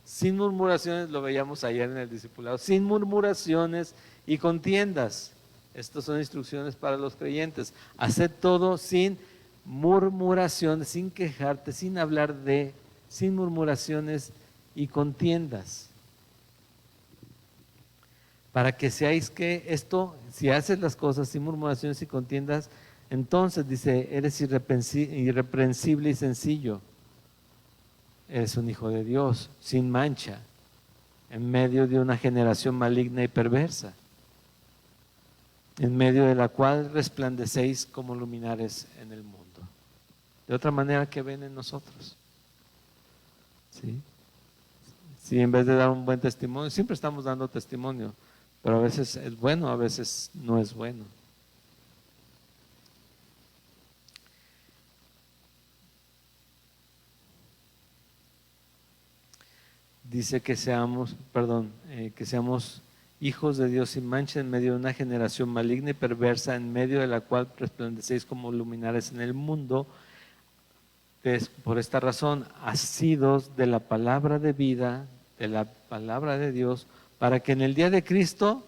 sin murmuraciones, lo veíamos ayer en el discipulado, sin murmuraciones y contiendas. Estas son instrucciones para los creyentes. Haced todo sin murmuraciones, sin quejarte, sin murmuraciones y contiendas. Para que seáis que esto, si haces las cosas sin murmuraciones y contiendas, entonces dice, eres irreprensible y sencillo. Eres un hijo de Dios, sin mancha, en medio de una generación maligna y perversa, en medio de la cual resplandecéis como luminares en el mundo. De otra manera que ven en nosotros. ¿Sí? Si en vez de dar un buen testimonio, siempre estamos dando testimonio, pero a veces es bueno, a veces no es bueno. Dice que seamos hijos de Dios sin mancha en medio de una generación maligna y perversa, en medio de la cual resplandecéis como luminares en el mundo. Por esta razón, asidos de la palabra de vida, de la palabra de Dios, para que en el día de Cristo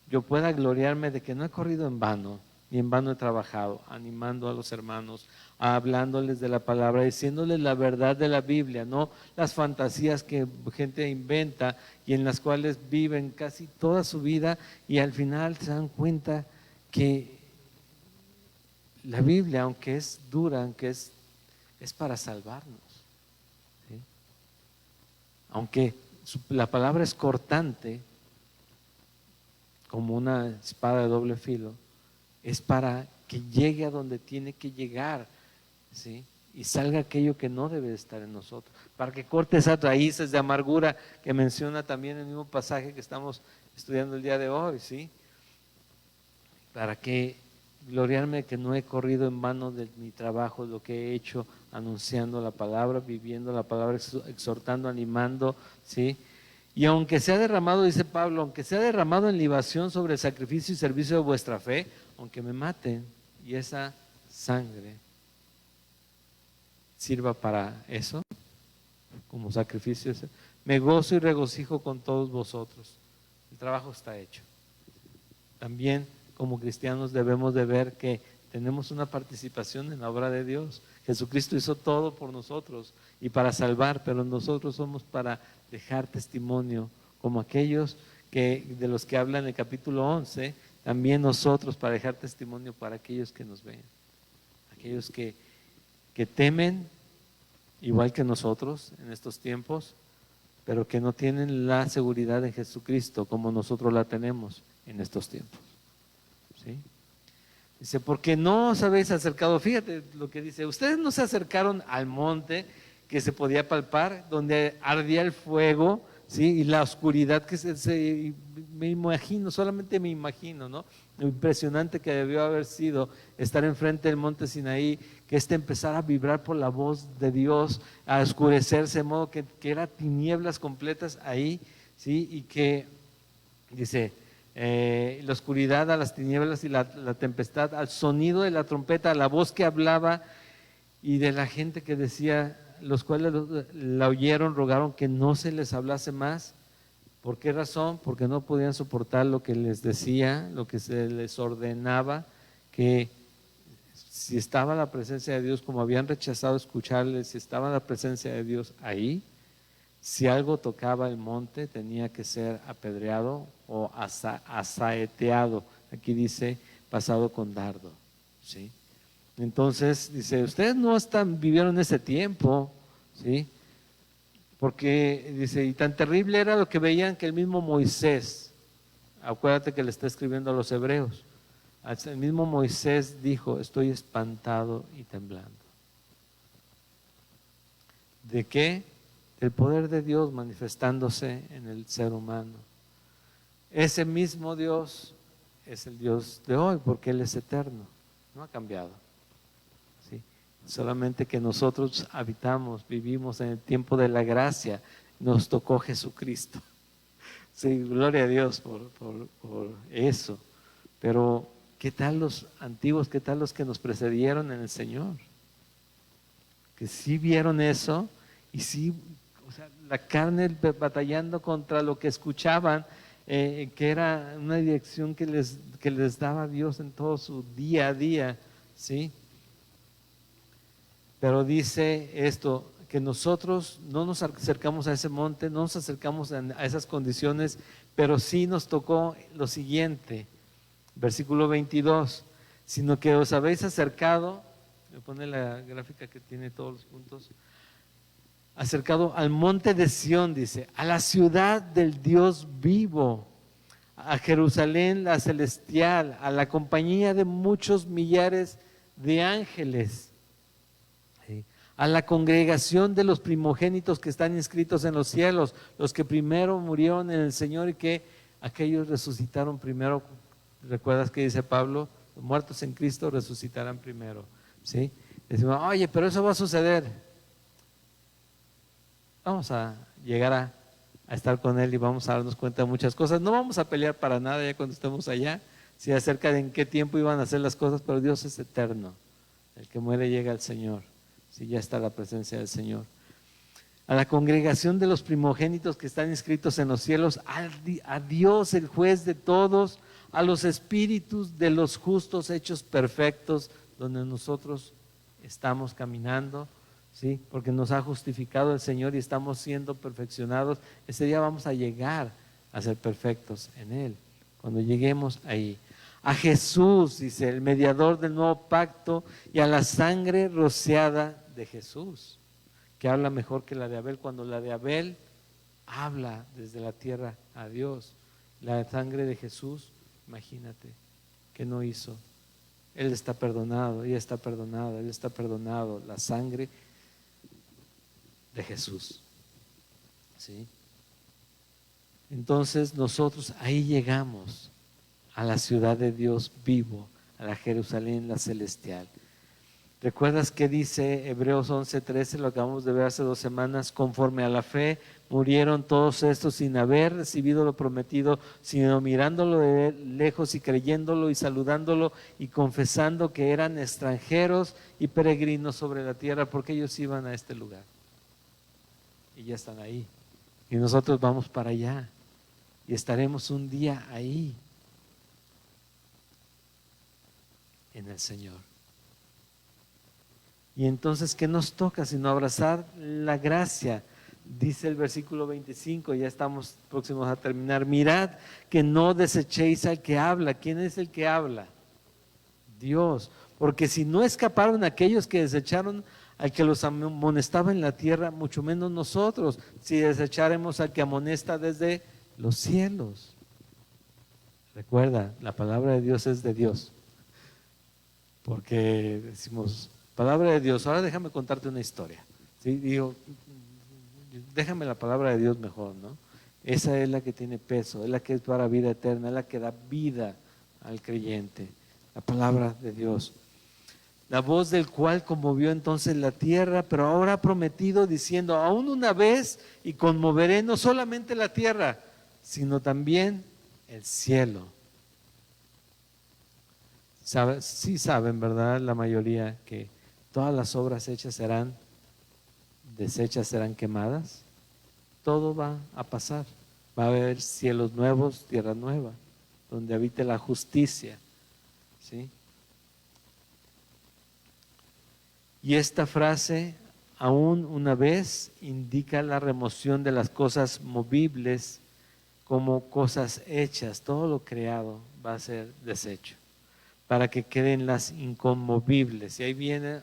yo pueda gloriarme de que no he corrido en vano, ni en vano he trabajado, animando a los hermanos, hablándoles de la palabra, diciéndoles la verdad de la Biblia, no las fantasías que gente inventa y en las cuales viven casi toda su vida y al final se dan cuenta que la Biblia, aunque es dura, aunque es para salvarnos, ¿sí? Aunque la palabra es cortante, como una espada de doble filo, es para que llegue a donde tiene que llegar, ¿sí? Y salga aquello que no debe estar en nosotros, para que corte esas raíces de amargura que menciona también el mismo pasaje que estamos estudiando el día de hoy, ¿sí? Para que gloriarme que no he corrido en vano de mi trabajo, lo que he hecho anunciando la palabra, viviendo la palabra, exhortando, animando, ¿sí? Y aunque sea derramado, dice Pablo, aunque sea derramado en libación sobre el sacrificio y servicio de vuestra fe, aunque me maten y esa sangre sirva para eso, como sacrificio, me gozo y regocijo con todos vosotros. El trabajo está hecho. También como cristianos debemos de ver que tenemos una participación en la obra de Dios. Jesucristo hizo todo por nosotros y para salvar, pero nosotros somos para dejar testimonio, como aquellos de los que habla en el capítulo 11, también nosotros para dejar testimonio para aquellos que nos ven, aquellos que temen igual que nosotros en estos tiempos, pero que no tienen la seguridad en Jesucristo como nosotros la tenemos en estos tiempos. ¿Sí? Dice, porque no os habéis acercado, fíjate lo que dice, ustedes no se acercaron al monte que se podía palpar, donde ardía el fuego, ¿sí? Y la oscuridad que me imagino, solamente me imagino, ¿no? Lo impresionante que debió haber sido estar enfrente del monte Sinaí, que empezara a vibrar por la voz de Dios, a oscurecerse, de modo que era tinieblas completas ahí, ¿sí? Y que, dice, la oscuridad a las tinieblas y la tempestad, al sonido de la trompeta, a la voz que hablaba y de la gente que decía, los cuales la oyeron, rogaron que no se les hablase más. ¿Por qué razón? Porque no podían soportar lo que les decía, lo que se les ordenaba, que si estaba la presencia de Dios, como habían rechazado escucharles, si estaba la presencia de Dios ahí, si algo tocaba el monte tenía que ser apedreado o asaeteado. Aquí dice pasado con dardo, ¿sí? Entonces dice, ustedes no vivieron ese tiempo, ¿sí? Porque dice, y tan terrible era lo que veían que el mismo Moisés, acuérdate que le está escribiendo a los hebreos, el mismo Moisés dijo, estoy espantado y temblando. ¿De qué? El poder de Dios manifestándose en el ser humano. Ese mismo Dios es el Dios de hoy, porque Él es eterno, no ha cambiado. ¿Sí? Solamente que nosotros habitamos, vivimos en el tiempo de la gracia, nos tocó Jesucristo. Sí, gloria a Dios por eso. Pero, ¿qué tal los antiguos? ¿Qué tal los que nos precedieron en el Señor? Que sí vieron eso y sí, o sea, la carne batallando contra lo que escuchaban, que era una dirección que les daba Dios en todo su día a día, ¿sí? Pero dice esto, que nosotros no nos acercamos a ese monte, no nos acercamos a esas condiciones, pero sí nos tocó lo siguiente, versículo 22, sino que os habéis acercado, me pone la gráfica que tiene todos los puntos, acercado al monte de Sión, dice, a la ciudad del Dios vivo, a Jerusalén la celestial, a la compañía de muchos millares de ángeles, ¿sí? A la congregación de los primogénitos que están inscritos en los cielos, los que primero murieron en el Señor y que aquellos resucitaron primero. ¿Recuerdas que dice Pablo? Los muertos en Cristo resucitarán primero, ¿sí? Decimos, oye, pero eso va a suceder. Vamos a llegar a estar con Él y vamos a darnos cuenta de muchas cosas. No vamos a pelear para nada ya cuando estemos allá, si acerca de en qué tiempo iban a hacer las cosas, pero Dios es eterno. El que muere llega al Señor, si ya está la presencia del Señor. A la congregación de los primogénitos que están inscritos en los cielos, a Dios el juez de todos, a los espíritus de los justos hechos perfectos, donde nosotros estamos caminando, ¿sí? Porque nos ha justificado el Señor y estamos siendo perfeccionados. Ese día vamos a llegar a ser perfectos en Él, cuando lleguemos ahí. A Jesús, dice, el mediador del nuevo pacto, y a la sangre rociada de Jesús, que habla mejor que la de Abel, cuando la de Abel habla desde la tierra a Dios. La sangre de Jesús, imagínate, ¿qué no hizo? Él está perdonado, ella está perdonada, él está perdonado. La sangre de Jesús, ¿sí? Entonces nosotros ahí llegamos a la ciudad de Dios vivo, a la Jerusalén, la celestial. ¿Recuerdas qué dice Hebreos 11:13? Lo acabamos de ver hace 2 semanas. Conforme a la fe murieron todos estos sin haber recibido lo prometido, sino mirándolo de lejos y creyéndolo y saludándolo y confesando que eran extranjeros y peregrinos sobre la tierra, porque ellos iban a este lugar. Y ya están ahí. Y nosotros vamos para allá. Y estaremos un día ahí, en el Señor. Y entonces, ¿qué nos toca sino abrazar la gracia? Dice el versículo 25, ya estamos próximos a terminar. Mirad que no desechéis al que habla. ¿Quién es el que habla? Dios. Porque si no escaparon aquellos que desecharon al que los amonestaba en la tierra, mucho menos nosotros, si desecharemos al que amonesta desde los cielos. Recuerda, la palabra de Dios es de Dios. Porque decimos, palabra de Dios, ahora déjame contarte una historia. ¿Sí? Digo, déjame la palabra de Dios mejor, ¿no? Esa es la que tiene peso, es la que es para vida eterna, es la que da vida al creyente, la palabra de Dios. La voz del cual conmovió entonces la tierra, pero ahora ha prometido diciendo, aún una vez y conmoveré no solamente la tierra, sino también el cielo. Sí saben, ¿verdad? La mayoría que todas las obras hechas serán deshechas, serán quemadas. Todo va a pasar. Va a haber cielos nuevos, tierra nueva, donde habite la justicia. ¿Sí? Y esta frase, aún una vez, indica la remoción de las cosas movibles como cosas hechas. Todo lo creado va a ser deshecho, para que queden las inconmovibles. Y ahí viene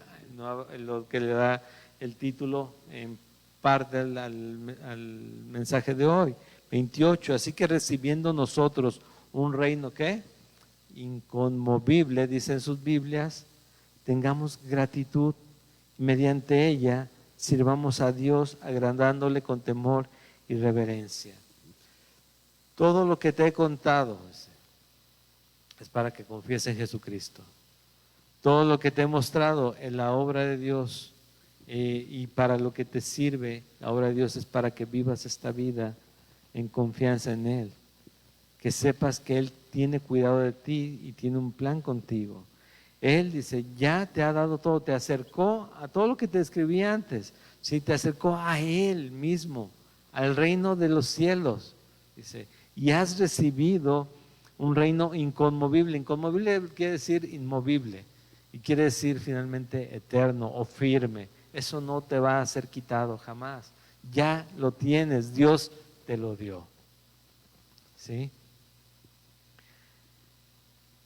lo que le da el título en parte al mensaje de hoy, 28. Así que recibiendo nosotros un reino, ¿qué? Inconmovible, dicen sus Biblias, tengamos gratitud, mediante ella sirvamos a Dios agradándole con temor y reverencia. Todo lo que te he contado es para que confíes en Jesucristo. Todo lo que te he mostrado en la obra de Dios y para lo que te sirve la obra de Dios es para que vivas esta vida en confianza en Él. Que sepas que Él tiene cuidado de ti y tiene un plan contigo. Él dice, ya te ha dado todo, te acercó a todo lo que te describí antes. Sí, te acercó a Él mismo, al reino de los cielos. Dice, y has recibido un reino inconmovible. Inconmovible quiere decir inmovible y quiere decir finalmente eterno o firme. Eso no te va a ser quitado jamás. Ya lo tienes, Dios te lo dio. ¿Sí?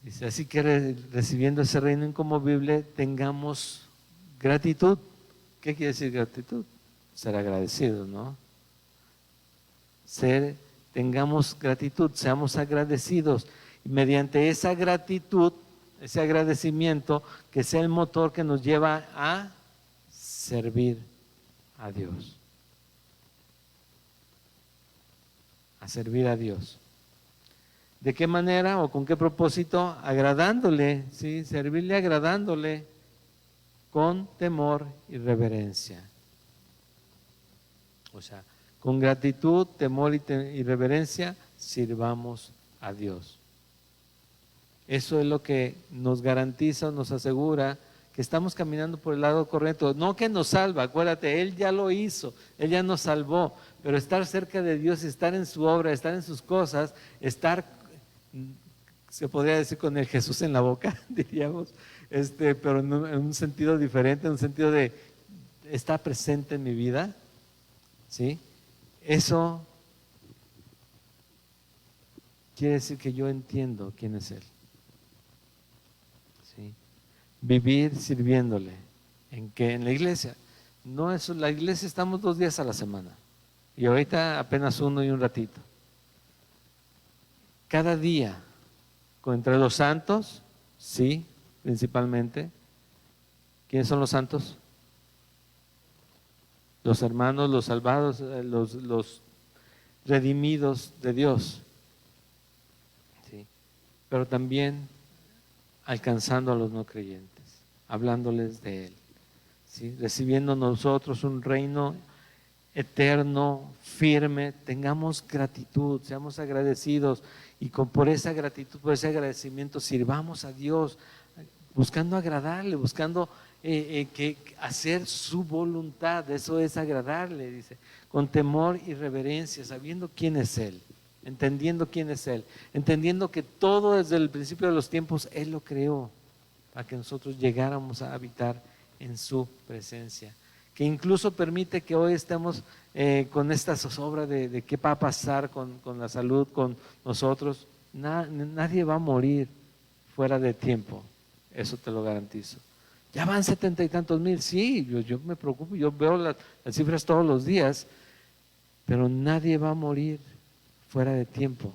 Dice, así que recibiendo ese reino inconmovible tengamos gratitud. ¿Qué quiere decir gratitud? Ser agradecidos, ¿no? Tengamos gratitud, seamos agradecidos. Y mediante esa gratitud, ese agradecimiento, que sea el motor que nos lleva a servir a Dios. A servir a Dios. ¿De qué manera o con qué propósito? Agradándole, ¿sí? Servirle agradándole con temor y reverencia. O sea, con gratitud, temor y reverencia, sirvamos a Dios. Eso es lo que nos garantiza, nos asegura que estamos caminando por el lado correcto. No que nos salva, acuérdate, Él ya lo hizo, Él ya nos salvó, pero estar cerca de Dios, estar en su obra, estar en sus cosas, estar, se podría decir con el Jesús en la boca, diríamos, pero en un sentido diferente, en un sentido de estar presente en mi vida, ¿sí? Eso quiere decir que yo entiendo quién es Él. ¿Sí? Vivir sirviéndole. ¿En qué? En la iglesia. No, eso, la iglesia estamos 2 días a la semana. Y ahorita apenas 1 y un ratito. Cada día, entre los santos, sí, principalmente. ¿Quiénes son los santos? Los hermanos, los salvados, los redimidos de Dios. ¿Sí? Pero también alcanzando a los no creyentes, hablándoles de Él, ¿sí? Recibiendo nosotros un reino eterno, firme. Tengamos gratitud, seamos agradecidos y por esa gratitud, por ese agradecimiento sirvamos a Dios, buscando agradarle, buscando hacer su voluntad. Eso es agradarle, dice, con temor y reverencia, sabiendo quién es Él, entendiendo quién es Él, entendiendo que todo desde el principio de los tiempos Él lo creó para que nosotros llegáramos a habitar en su presencia, que incluso permite que hoy estemos con esta zozobra de qué va a pasar con la salud, con nosotros. Nadie va a morir fuera de tiempo, eso te lo garantizo. Ya van 70 y tantos mil, sí, yo me preocupo, yo veo las cifras todos los días, pero nadie va a morir fuera de tiempo.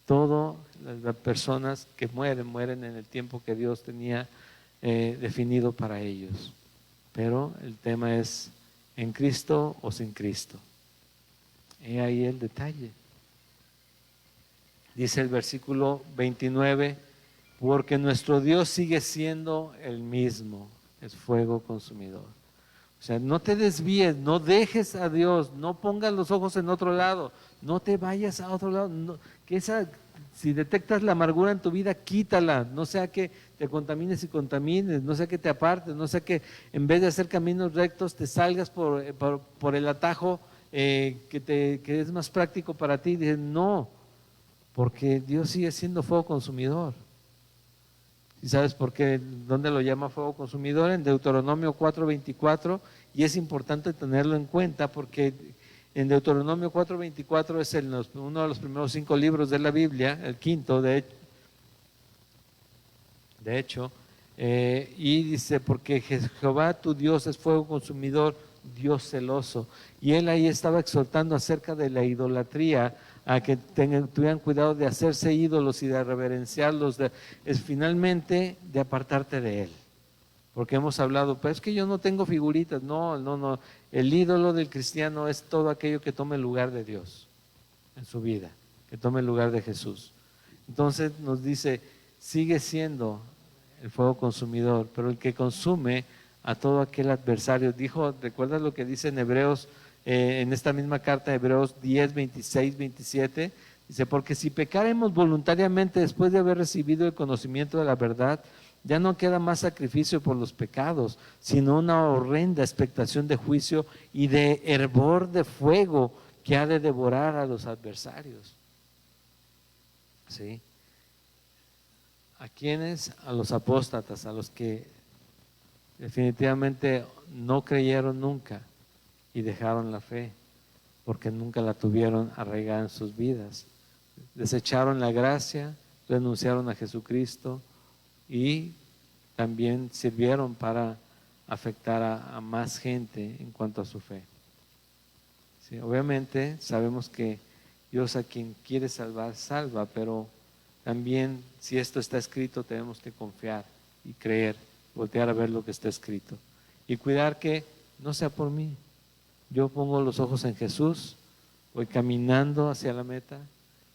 Todas las personas que mueren en el tiempo que Dios tenía definido para ellos. Pero el tema es en Cristo o sin Cristo. He ahí el detalle. Dice el versículo 29, porque nuestro Dios sigue siendo el mismo, es fuego consumidor. O sea, no te desvíes, no dejes a Dios, no pongas los ojos en otro lado, no te vayas a otro lado. No, si detectas la amargura en tu vida, quítala, no sea que te contamines y contamines, no sea que te apartes, no sea que en vez de hacer caminos rectos te salgas por el atajo que es más práctico para ti. Dice, no, porque Dios sigue siendo fuego consumidor. ¿Y sabes por qué? ¿Dónde lo llama fuego consumidor? En Deuteronomio 4:24, y es importante tenerlo en cuenta porque en Deuteronomio 4:24 es uno de los primeros 5 libros de la Biblia, el quinto de hecho, y dice, porque Jehová tu Dios es fuego consumidor, Dios celoso. Y él ahí estaba exhortando acerca de la idolatría, a que tuvieran cuidado de hacerse ídolos y de reverenciarlos, es finalmente de apartarte de él. Porque hemos hablado, pues es que yo no tengo figuritas. No, no, no. El ídolo del cristiano es todo aquello que tome el lugar de Dios en su vida, que tome el lugar de Jesús. Entonces nos dice, sigue siendo el fuego consumidor, pero el que consume a todo aquel adversario. ¿Recuerdas lo que dice en Hebreos, en esta misma carta de Hebreos 10, 26, 27? Dice, porque si pecaremos voluntariamente después de haber recibido el conocimiento de la verdad, ya no queda más sacrificio por los pecados, sino una horrenda expectación de juicio y de hervor de fuego que ha de devorar a los adversarios. ¿Sí? ¿A quiénes? A los apóstatas, a los que definitivamente no creyeron nunca y dejaron la fe, porque nunca la tuvieron arraigada en sus vidas. Desecharon la gracia, renunciaron a Jesucristo y también sirvieron para afectar a más gente en cuanto a su fe. Sí, obviamente sabemos que Dios a quien quiere salvar, salva, pero también si esto está escrito tenemos que confiar y creer, voltear a ver lo que está escrito y cuidar que no sea por mí. Yo pongo los ojos en Jesús, voy caminando hacia la meta,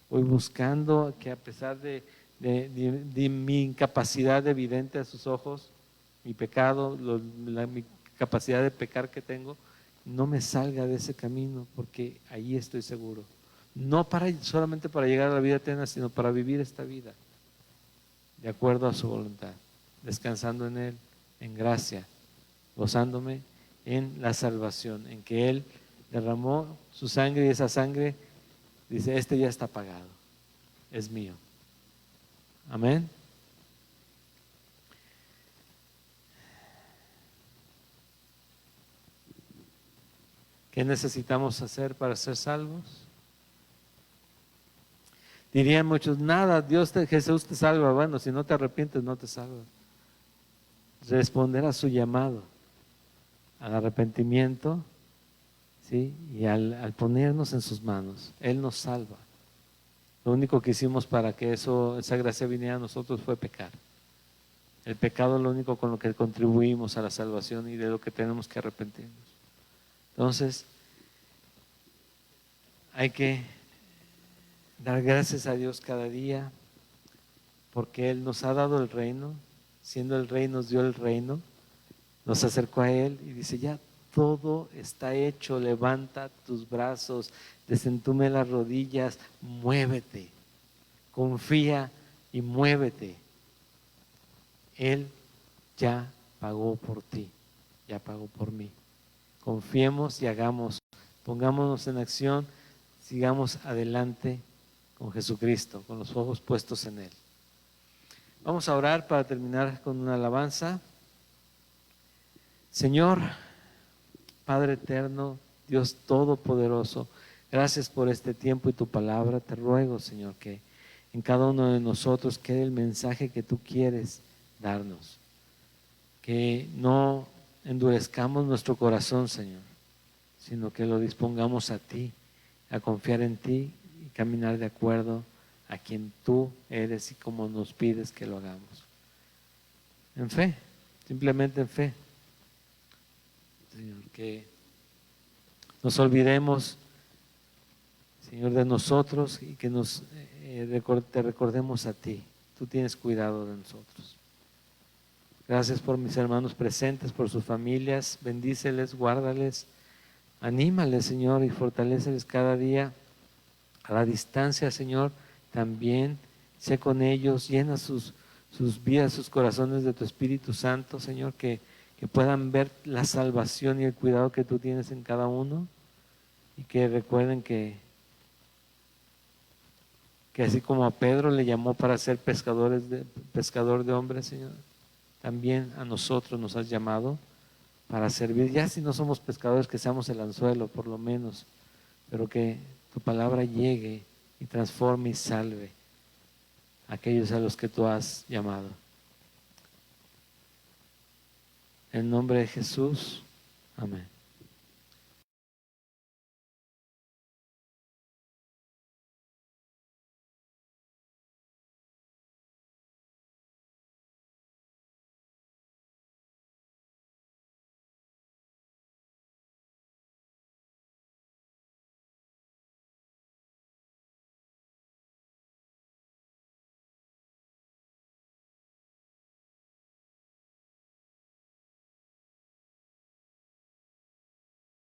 voy buscando que a pesar de mi incapacidad evidente a sus ojos, mi pecado, mi capacidad de pecar que tengo, no me salga de ese camino, porque ahí estoy seguro. No solamente para llegar a la vida eterna, sino para vivir esta vida de acuerdo a su voluntad, descansando en Él, en gracia, gozándome en la salvación, en que Él derramó su sangre y esa sangre, dice, este ya está pagado, es mío. Amén. ¿Qué necesitamos hacer para ser salvos? Dirían muchos, nada, Jesús te salva. Bueno, si no te arrepientes, no te salva. Responder a su llamado, al arrepentimiento, ¿sí? Y al ponernos en sus manos, Él nos salva. Lo único que hicimos para que esa gracia viniera a nosotros fue pecar. El pecado es lo único con lo que contribuimos a la salvación y de lo que tenemos que arrepentirnos. Entonces, hay que dar gracias a Dios cada día, porque Él nos ha dado el reino, siendo el rey nos dio el reino, nos acercó a Él y dice, ya todo está hecho, levanta tus brazos, desentume las rodillas, muévete, confía y muévete. Él ya pagó por ti, ya pagó por mí. Confiemos y hagamos, pongámonos en acción, sigamos adelante con Jesucristo, con los ojos puestos en Él. Vamos a orar para terminar con una alabanza. Señor, Padre eterno, Dios todopoderoso, gracias por este tiempo y tu palabra. Te ruego, Señor, que en cada uno de nosotros quede el mensaje que tú quieres darnos. Que no endurezcamos nuestro corazón, Señor, sino que lo dispongamos a ti, a confiar en ti y caminar de acuerdo a quien tú eres y como nos pides que lo hagamos. En fe, simplemente en fe. Señor, que nos olvidemos, Señor, de nosotros y que te recordemos a ti. Tú tienes cuidado de nosotros. Gracias por mis hermanos presentes, por sus familias. Bendíceles, guárdales, anímales, Señor, y fortaléceles cada día. A la distancia, Señor, también sé con ellos, llena sus vidas, sus corazones de tu Espíritu Santo, Señor, que puedan ver la salvación y el cuidado que tú tienes en cada uno y que recuerden que así como a Pedro le llamó para ser pescador de hombres, Señor, también a nosotros nos has llamado para servir. Ya si no somos pescadores, que seamos el anzuelo por lo menos, pero que tu palabra llegue y transforme y salve a aquellos a los que tú has llamado. En nombre de Jesús, amén.